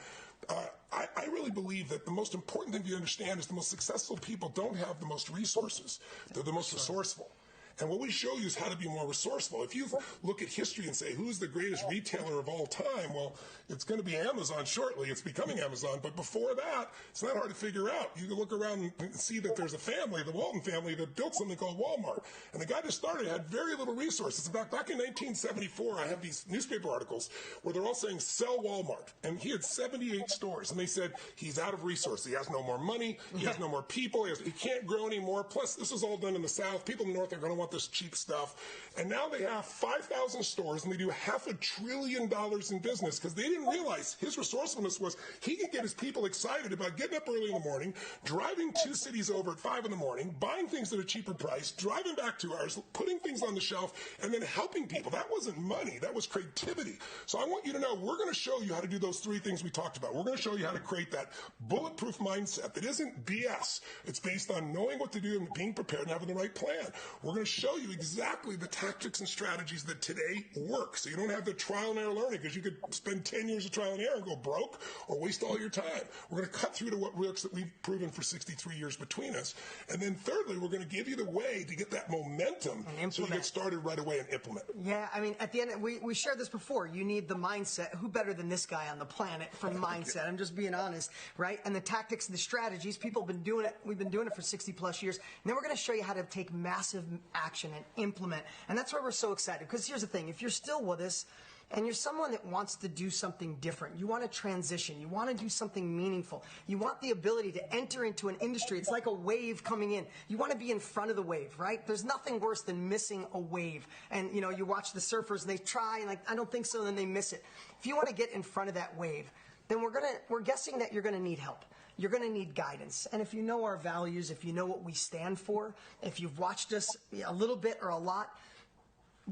I really believe that the most important thing you understand is the most successful people don't have the most resources. They're the most resourceful. And what we show you is how to be more resourceful. If you look at history and say, who's the greatest retailer of all time? Well, it's going to be Amazon shortly. It's becoming Amazon. But before that, it's not hard to figure out. You can look around and see that there's a family, the Walton family, that built something called Walmart. And the guy that started had very little resources. In fact, back in 1974, I have these newspaper articles where they're all saying, sell Walmart. And he had 78 stores. And they said, he's out of resources. He has no more money. He has no more people. He can't grow anymore. Plus, this is all done in the South. People in the North are going to want this cheap stuff. And now they have 5,000 stores and they do $500 billion in business because they didn't realize his resourcefulness was he could get his people excited about getting up early in the morning, driving 2 cities over at 5 in the morning, buying things at a cheaper price, driving back 2 hours, putting things on the shelf, and then helping people. That wasn't money. That was creativity. So I want you to know we're going to show you how to do those 3 things we talked about. We're going to show you how to create that bulletproof mindset that isn't BS. It's based on knowing what to do and being prepared and having the right plan. We're going to show you exactly the tactics and strategies that today work. So you don't have the trial and error learning because you could spend 10 years of trial and error and go broke or waste all your time. We're going to cut through to what works that we've proven for 63 years between us. And then thirdly, we're going to give you the way to get that momentum so you get started right away and implement. Yeah, I mean, at the end, we shared this before. You need the mindset. Who better than this guy on the planet for mindset? I'm just being honest, right? And the tactics and the strategies, people have been doing it. We've been doing it for 60 plus years. And then we're going to show you how to take massive action and implement. And that's why we're so excited. Because here's the thing. If you're still with us and you're someone that wants to do something different, you want to transition, you want to do something meaningful, you want the ability to enter into an industry. It's like a wave coming in. You want to be in front of the wave, right? There's nothing worse than missing a wave. And, you watch the surfers and they try and I don't think so, and then they miss it. If you want to get in front of that wave, then we're guessing that you're going to need help. You're going to need guidance. And if you know our values, if you know what we stand for, if you've watched us a little bit or a lot,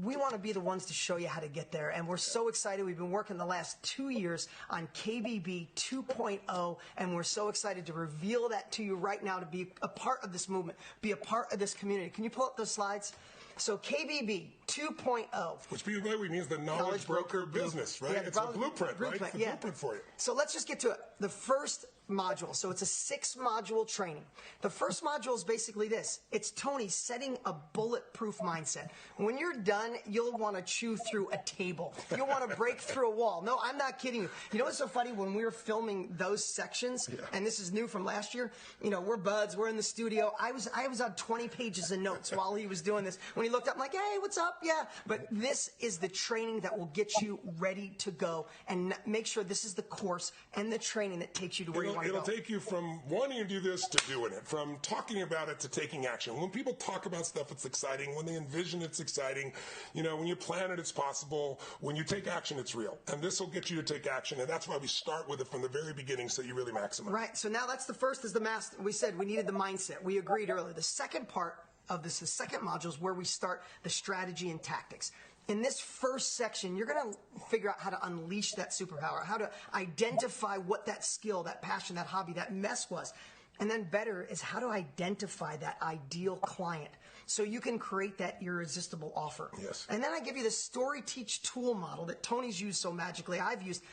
we want to be the ones to show you how to get there. And we're so excited. We've been working the last 2 years on KBB 2.0, and we're so excited to reveal that to you right now, to be a part of this movement, be a part of this community. Can you pull up those slides? So KBB 2.0. Which means the knowledge broker business, right? Yeah, it's a blueprint, right? It's a blueprint for you. So let's just get to it. The first module. So it's a 6-module training. The first module is basically this. It's Tony setting a bulletproof mindset. When you're done, you'll want to chew through a table. You'll want to break through a wall. No, I'm not kidding you. You know what's so funny? When we were filming those sections, and this is new from last year, we're buds, we're in the studio. I was on 20 pages of notes while he was doing this. When he looked up, I'm like, hey, what's up? up, yeah. But this is the training that will get you ready to go, and make sure this is the course and the training that takes you to where you want to go. It'll take you from wanting to do this to doing it, from talking about it to taking action. When people talk about stuff, it's exciting. When they envision, it's exciting. You know, when you plan it, it's possible. When you take action, it's real. And this will get you to take action, and that's why we start with it from the very beginning so you really maximize. Right. So now that's the first is the master. We said we needed the mindset. We agreed earlier. The second part of this, the second module, is where we start the strategy and tactics. In this first section, you're going to figure out how to unleash that superpower, how to identify what that skill, that passion, that hobby, that mess was. And then better is how to identify that ideal client so you can create that irresistible offer. Yes. And then I give you the story teach tool model that Tony's used so magically, I've used,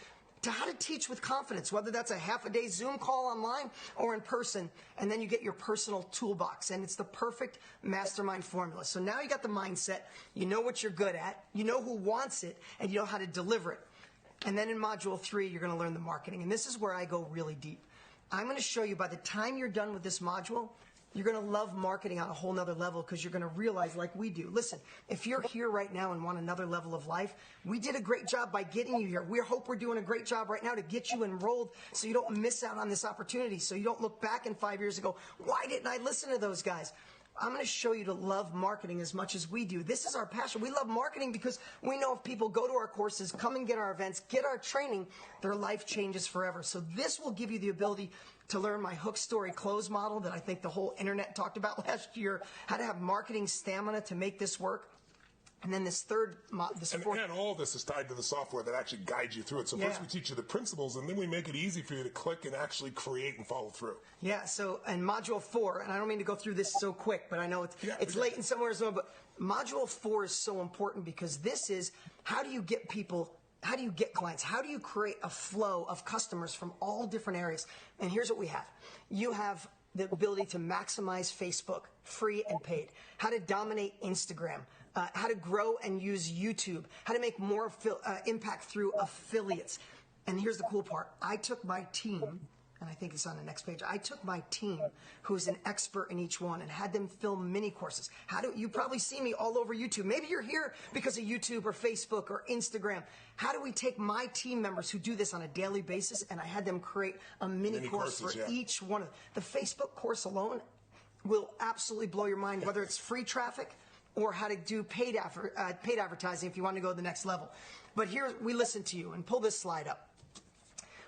to how to teach with confidence, whether that's a half-a-day Zoom call online or in person, and then you get your personal toolbox, and it's the perfect mastermind formula. So now you got the mindset, you know what you're good at, you know who wants it, and you know how to deliver it. And then in Module 3, you're going to learn the marketing, and this is where I go really deep. I'm going to show you by the time you're done with this module, you're going to love marketing on a whole nother level because you're going to realize, like we do, listen, if you're here right now and want another level of life, we did a great job by getting you here. We hope we're doing a great job right now to get you enrolled so you don't miss out on this opportunity, so you don't look back in 5 years and go, why didn't I listen to those guys? I'm going to show you to love marketing as much as we do. This is our passion. We love marketing because we know if people go to our courses, come and get our events, get our training, their life changes forever. So this will give you the ability to learn my hook, story, close model that I think the whole internet talked about last year, how to have marketing stamina to make this work. And then this fourth. And all this is tied to the software that actually guides you through it. So first we teach you the principles, and then we make it easy for you to click and actually create and follow through. Yeah, so in Module 4, and I don't mean to go through this so quick, but I know it's late in somewhere as well, but Module 4 is so important because this is how do you get people, how do you get clients, how do you create a flow of customers from all different areas? And here's what we have. You have the ability to maximize Facebook, free and paid, how to dominate Instagram, how to grow and use YouTube, how to make more impact through affiliates. And here's the cool part. I took my team, and I think it's on the next page, I took my team who's an expert in each one and had them film mini courses. You probably see me all over YouTube. Maybe you're here because of YouTube or Facebook or Instagram. How do we take my team members who do this on a daily basis, and I had them create a mini course for each one of them. The Facebook course alone will absolutely blow your mind, whether it's free traffic or how to do paid advertising if you want to go to the next level. But here, we listen to you, and pull this slide up.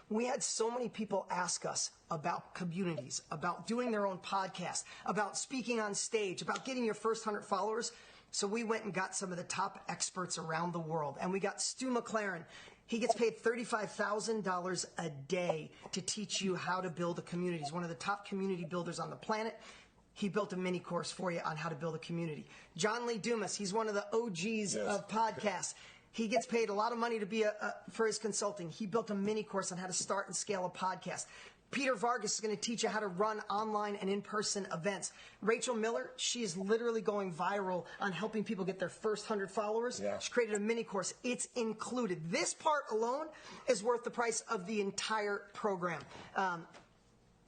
We had so many people ask us about communities, about doing their own podcast, about speaking on stage, about getting your first 100 followers. So we went and got some of the top experts around the world. And we got Stu McLaren. He gets paid $35,000 a day to teach you how to build a community. He's one of the top community builders on the planet. He built a mini course for you on how to build a community. John Lee Dumas, he's one of the OGs of podcasts. He gets paid a lot of money to be for his consulting. He built a mini course on how to start and scale a podcast. Peter Vargas is going to teach you how to run online and in-person events. Rachel Miller, she is literally going viral on helping people get their first 100 followers. Yeah. She created a mini course. It's included. This part alone is worth the price of the entire program.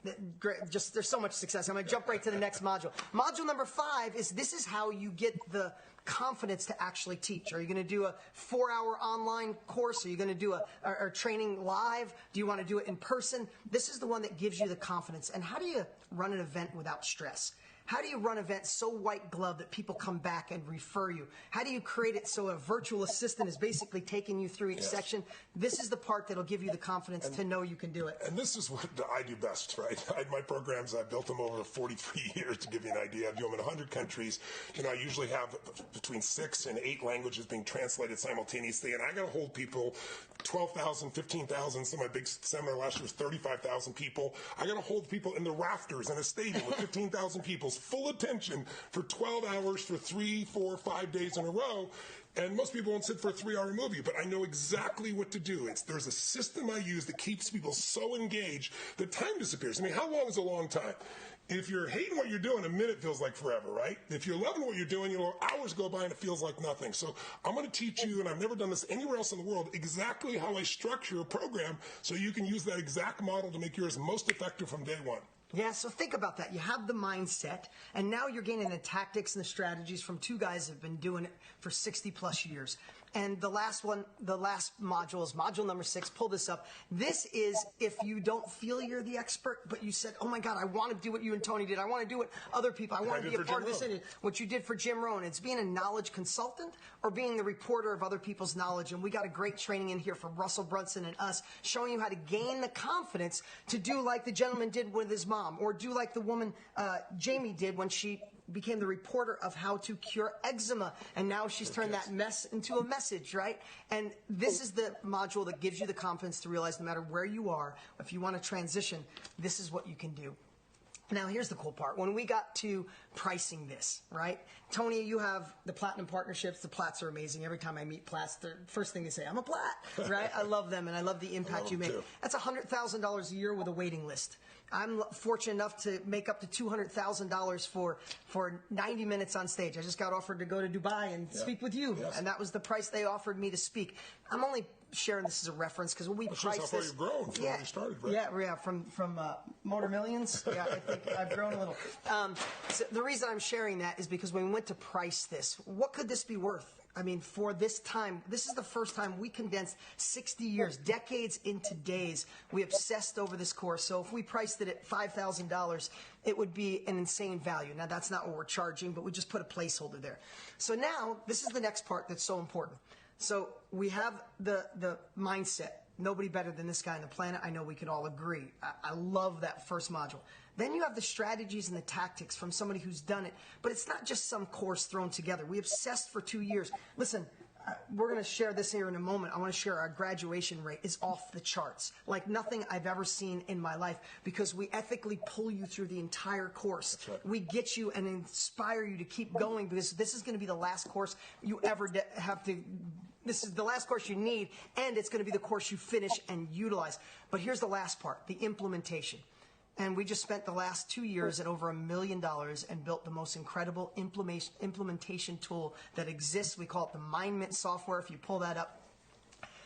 There's so much success. I'm going to jump right to the next module. Module number 5 is this is how you get the confidence to actually teach. Are you going to do a 4-hour online course? Are you going to do a training live? Do you want to do it in person? This is the one that gives you the confidence. And how do you run an event without stress? How do you run events so white glove that people come back and refer you? How do you create it so a virtual assistant is basically taking you through each section? This is the part that'll give you the confidence to know you can do it. And this is what I do best, right? My programs, I built them over 43 years to give you an idea. I do them in 100 countries. You know, I usually have between 6 and 8 languages being translated simultaneously, and I got to hold people, 12,000, 15,000. So my big seminar last year was 35,000 people. I got to hold people in the rafters in a stadium with 15,000 people. Full attention for 12 hours for 3, 4, 5 days in a row. And most people won't sit for a 3-hour movie, but I know exactly what to do. There's a system I use that keeps people so engaged that time disappears. I mean, how long is a long time? If you're hating what you're doing, a minute feels like forever, right? If you're loving what you're doing, hours go by and it feels like nothing. So I'm going to teach you, and I've never done this anywhere else in the world, exactly how I structure a program so you can use that exact model to make yours most effective from day one. Yeah, so think about that. You have the mindset, and now you're gaining the tactics and the strategies from two guys that have been doing it for 60 plus years. And the last module is module number 6. Pull this up. This is if you don't feel you're the expert, but you said, oh my God, I want to do what you and Tony did. I want to do what other people, I want to be a part of this. What you did for Jim Rohn. It's being a knowledge consultant or being the reporter of other people's knowledge. And we got a great training in here from Russell Brunson and us, showing you how to gain the confidence to do like the gentleman did with his mom, or do like the woman Jamie did when she became the reporter of how to cure eczema, and now she's turned that mess into a message, right? And this is the module that gives you the confidence to realize no matter where you are, if you want to transition, this is what you can do. Now, here's the cool part. When we got to pricing this, right? Tony, you have the platinum partnerships. The Plats are amazing. Every time I meet Plats, the first thing they say, I'm a Plat, right? I love them, and I love the impact you make. Too. That's $100,000 a year with a waiting list. I'm fortunate enough to make up to $200,000 for 90 minutes on stage. I just got offered to go to Dubai and speak with you, and that was the price they offered me to speak. I'm only sharing this as a reference because when we priced this, how far you've grown from when you started, right? Yeah, from Motor Millions. Yeah, I think I've grown a little. So the reason I'm sharing that is because when we went to price this, what could this be worth? I mean, for this time, this is the first time we condensed 60 years, decades into days. We obsessed over this course. So if we priced it at $5,000, it would be an insane value. Now, that's not what we're charging, but we just put a placeholder there. So now, this is the next part that's so important. So we have the mindset. Nobody better than this guy on the planet. I know we can all agree. I love that first module. Then you have the strategies and the tactics from somebody who's done it. But it's not just some course thrown together. We obsessed for 2 years. Listen, we're going to share this here in a moment. I want to share our graduation rate is off the charts, like nothing I've ever seen in my life, because we ethically pull you through the entire course. That's right. We get you and inspire you to keep going, because this is going to be the last course you ever have to. This is the last course you need, and it's going to be the course you finish and utilize. But here's the last part, the implementation. And we just spent the last 2 years at over $1 million and built the most incredible implementation tool that exists. We call it the MindMint software. If you pull that up,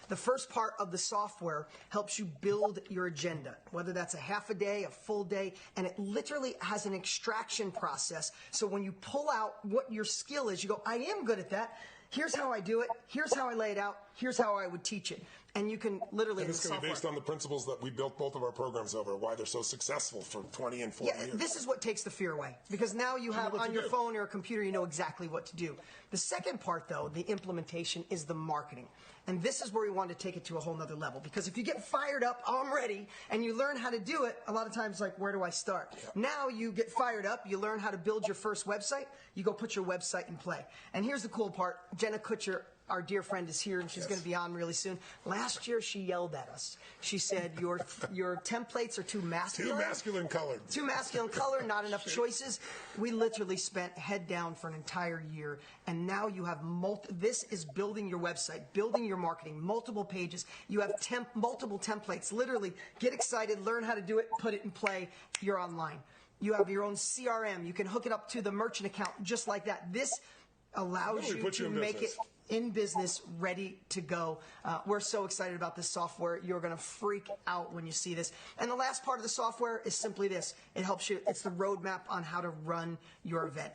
the first part of the software helps you build your agenda, whether that's a half a day, a full day, and it literally has an extraction process. So when you pull out what your skill is, you go, I am good at that. Here's how I do it. Here's how I lay it out. Here's how I would teach it. And you can literally... And this is going to be based on the principles that we built both of our programs over, why they're so successful for 20 and 40 years. This is what takes the fear away. Because now you have on your phone or a computer, you know exactly what to do. The second part, though, the implementation, is the marketing. And this is where we want to take it to a whole nother level. Because if you get fired up, oh, I'm ready, and you learn how to do it, a lot of times, like, where do I start? Yeah. Now you get fired up, you learn how to build your first website, you go put your website in play. And here's the cool part. Jenna Kutcher, our dear friend, is here, and she's going to be on really soon. Last year, she yelled at us. She said, your templates are too masculine. Too masculine colored. Too masculine color, not enough choices. We literally spent head down for an entire year, and now you have this is building your website, building your marketing, multiple pages. You have multiple templates. Literally, get excited, learn how to do it, put it in play. You're online. You have your own CRM. You can hook it up to the merchant account just like that. This allows you to make it in business, ready to go. We're so excited about this software. You're going to freak out when you see this. And the last part of the software is simply this. It helps you. It's the roadmap on how to run your event.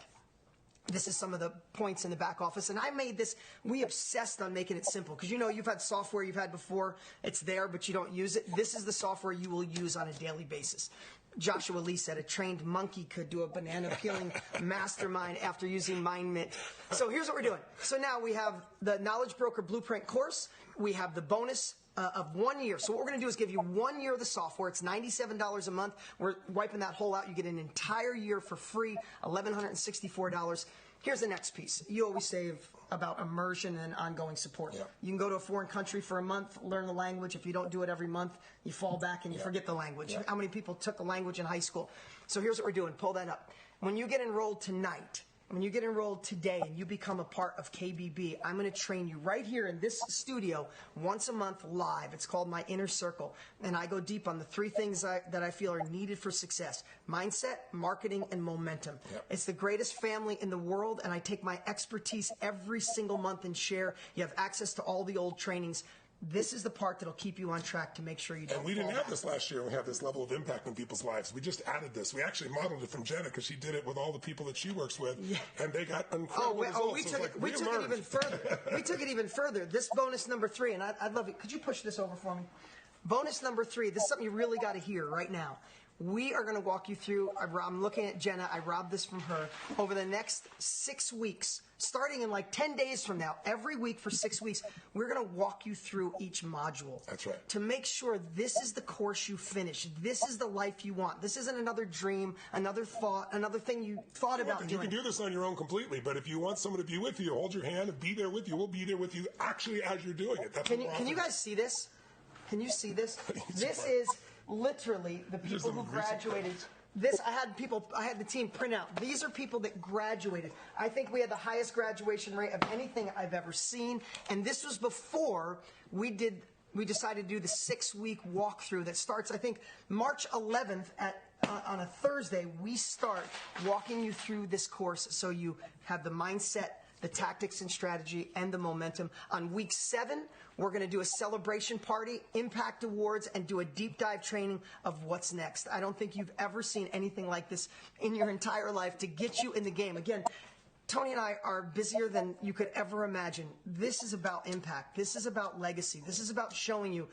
This is some of the points in the back office. And I made this, we obsessed on making it simple. Because you know you've had software you've had before. It's there, but you don't use it. This is the software you will use on a daily basis. Joshua Lee said a trained monkey could do a banana peeling mastermind after using MindMint. So here's what we're doing. So now we have the Knowledge Broker Blueprint course. We have the bonus of 1 year. So what we're going to do is give you 1 year of the software. It's $97 a month. We're wiping that hole out. You get an entire year for free, $1,164. Here's the next piece. You always save about immersion and ongoing support. Yeah. You can go to a foreign country for a month, learn the language. If you don't do it every month, you fall back and you forget the language. Yeah. How many people took a language in high school? So here's what we're doing. Pull that up. When you get enrolled tonight, when you get enrolled today and you become a part of KBB, I'm going to train you right here in this studio once a month live. It's called My Inner Circle. And I go deep on the 3 things that I feel are needed for success: mindset, marketing, and momentum. Yep. It's the greatest family in the world, and I take my expertise every single month and share. You have access to all the old trainings. This is the part that'll keep you on track to make sure you don't. And we didn't fall have back. this last year. We have this level of impact in people's lives. We just added this. We actually modeled it from Jenna because she did it with all the people that she works with, and they got incredible results. We took it even further. We took it even further. This bonus number 3, and I'd love it. Could you push this over for me? Bonus number 3. This is something you really got to hear right now. We are going to walk you through. I'm looking at Jenna. I robbed this from her. Over the next 6 weeks, starting in like 10 days from now, every week for 6 weeks, we're going to walk you through each module. That's right. To make sure this is the course you finish. This is the life you want. This isn't another dream, another thought, another thing you thought about doing. You can do this on your own completely, but if you want someone to be with you, hold your hand and be there with you. We'll be there with you actually as you're doing it. That's Can you guys see this? Can you see this? This is literally the people who graduated. This, I had the team print out. These are people that graduated. I think we had the highest graduation rate of anything I've ever seen. And this was before we decided to do the 6-week walkthrough that starts, I think, March 11th on a Thursday. We start walking you through this course so you have the mindset, the tactics and strategy, and the momentum. On week 7, we're going to do a celebration party, impact awards, and do a deep dive training of what's next. I don't think you've ever seen anything like this in your entire life to get you in the game. Again, Tony and I are busier than you could ever imagine. This is about impact. This is about legacy. This is about showing you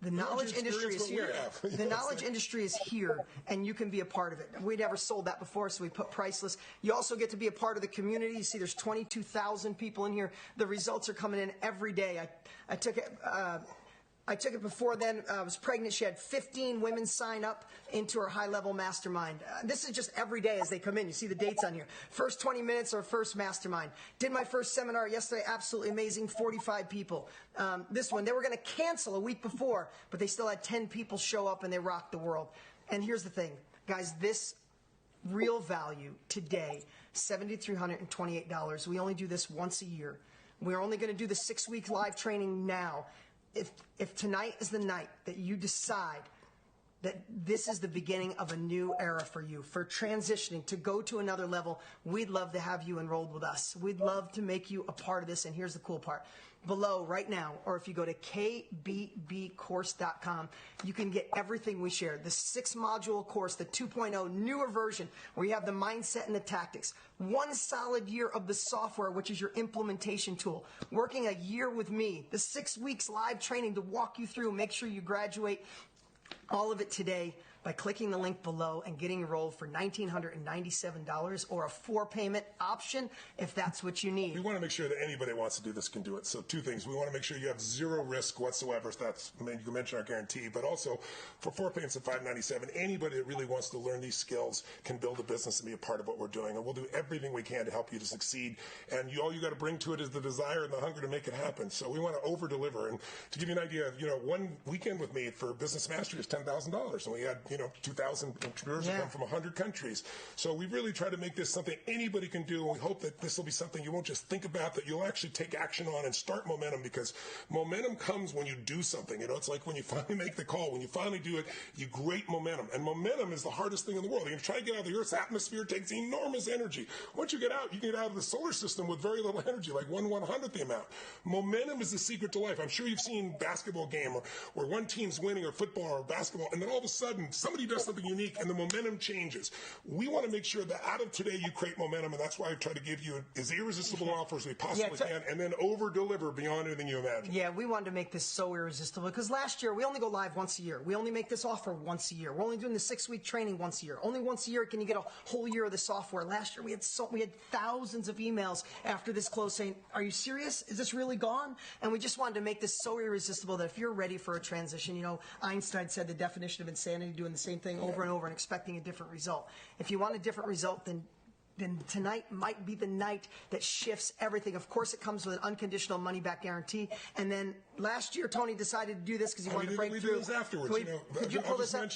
the knowledge industry is here. The knowledge industry is here, and you can be a part of it. We never sold that before, so we put priceless. You also get to be a part of the community. You see there's 22,000 people in here. The results are coming in every day. I took it before then. I was pregnant. She had 15 women sign up into her high-level mastermind. This is just every day as they come in. You see the dates on here. First 20 minutes or first mastermind. Did my first seminar yesterday. Absolutely amazing. 45 people. This one, they were going to cancel a week before, but they still had 10 people show up, and they rocked the world. And here's the thing, guys. This real value today, $7,328. We only do this once a year. We're only going to do the 6-week live training now. If tonight is the night that you decide that this is the beginning of a new era for you, for transitioning to go to another level, we'd love to have you enrolled with us. We'd love to make you a part of this. And here's the cool part. Below right now, or if you go to kbbcourse.com, you can get everything we shared. The 6-module course, the 2.0 newer version, where you have the mindset and the tactics. 1 solid year of the software, which is your implementation tool. Working a year with me. The 6 weeks live training to walk you through, make sure you graduate. All of it today by clicking the link below and getting enrolled for $1,997 or a 4-payment option if that's what you need. We want to make sure that anybody who wants to do this can do it. So 2 things. We want to make sure you have 0 risk whatsoever. So that's, you can mention our guarantee, but also for 4 payments of $597, anybody that really wants to learn these skills can build a business and be a part of what we're doing. And we'll do everything we can to help you to succeed. And all you got to bring to it is the desire and the hunger to make it happen. So we want to over deliver. And to give you an idea, 1 weekend with me for Business Mastery is $10,000. And we had, 2,000 entrepreneurs that come from 100 countries. So we really try to make this something anybody can do. And we hope that this will be something you won't just think about, that you'll actually take action on and start momentum, because momentum comes when you do something. It's like when you finally make the call, when you finally do it, you create momentum. And momentum is the hardest thing in the world. You're going to try to get out of the Earth's atmosphere, takes enormous energy. Once you get out, you get out of the solar system with very little energy, like 1/100th the amount. Momentum is the secret to life. I'm sure you've seen basketball game where one team's winning, or football or basketball, and then all of a sudden somebody does something unique and the momentum changes. We want to make sure that out of today you create momentum, and that's why I try to give you as irresistible offer as we possibly can, and then over-deliver beyond anything you imagine. Yeah, we wanted to make this so irresistible, because last year we only go live once a year. We only make this offer once a year. We're only doing the 6-week training once a year. Only once a year can you get a whole year of the software. Last year we had thousands of emails after this close saying, "Are you serious? Is this really gone?" And we just wanted to make this so irresistible that if you're ready for a transition, Einstein said the definition of insanity, doing the same thing over and over and expecting a different result. If you want a different result, then tonight might be the night that shifts everything. Of course, it comes with an unconditional money-back guarantee. And then last year, Tony decided to do this because he wanted to break through. We did this afterwards. Could you pull this up?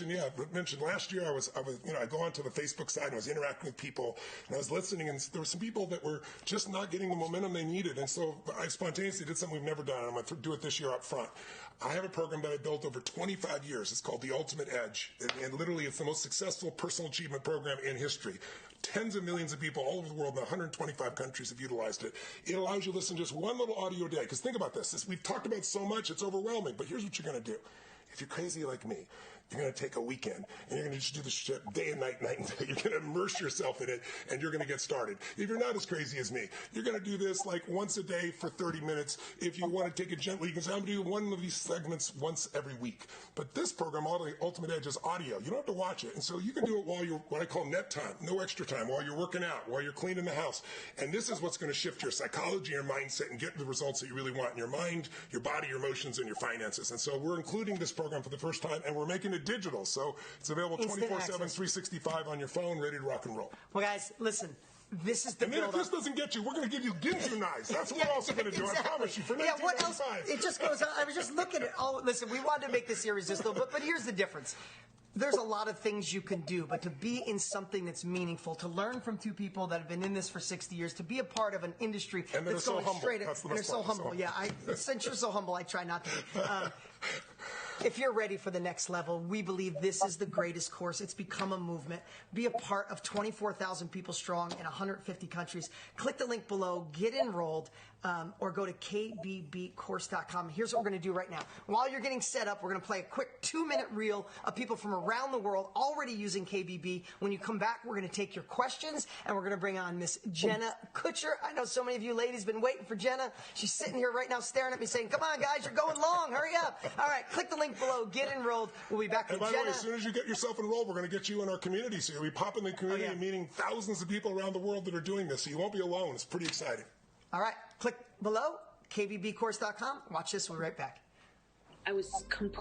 Mentioned last year, I go onto the Facebook side and I was interacting with people, and I was listening, and there were some people that were just not getting the momentum they needed. And so I spontaneously did something we've never done, and I'm going to do it this year up front. I have a program that I built over 25 years. It's called The Ultimate Edge. And literally, it's the most successful personal achievement program in history. Tens of millions of people all over the world in 125 countries have utilized it. It allows you to listen to just one little audio a day. Because think about this. We've talked about so much, it's overwhelming. But here's what you're going to do. If you're crazy like me, you're going to take a weekend, and you're going to just do this shit day and night and day. You're going to immerse yourself in it, and you're going to get started. If you're not as crazy as me, you're going to do this like once a day for 30 minutes. If you want to take it gently, you can say, I'm going to do one of these segments once every week. But this program, Ultimate Edge, is audio. You don't have to watch it. And so you can do it while you're, what I call net time, no extra time, while you're working out, while you're cleaning the house. And this is what's going to shift your psychology, your mindset, and get the results that you really want in your mind, your body, your emotions, and your finances. And so we're including this program for the first time, and we're making it digital. So it's available 24/7, 365 on your phone, ready to rock and roll. Well, guys, listen. This is the And then if build-up. this doesn't get you, we're going to give you Ginsu knives. That's what we're also going to do. Exactly. I promise you. For yeah, what else? $19.95. It just goes on. I was just looking at all. Listen, we wanted to make this irresistible, but here's the difference. There's a lot of things you can do, but to be in something that's meaningful, to learn from two people that have been in this for 60 years, to be a part of an industry And that's so going humble. straight in, That's the and they're best so part. humble. Yeah, since you're so humble, I try not to be. If you're ready for the next level, we believe this is the greatest course. It's become a movement. Be a part of 24,000 people strong in 150 countries. Click the link below, get enrolled, or go to kbbcourse.com. Here's what we're going to do right now. While you're getting set up, we're going to play a quick 2-minute reel of people from around the world already using KBB. When you come back, we're going to take your questions, and we're going to bring on Miss Jenna Kutcher. I know so many of you ladies have been waiting for Jenna. She's sitting here right now staring at me saying, come on, guys, you're going long. Hurry up. All right, click the link below. Get enrolled. We'll be back with And by the Jenna. way, as soon as you get yourself enrolled, we're going to get you in our community. So you'll be popping in the community and meeting thousands of people around the world that are doing this. So you won't be alone. It's pretty exciting. All right, click below, kbbcourse.com. Watch this. We'll be right back. I was completely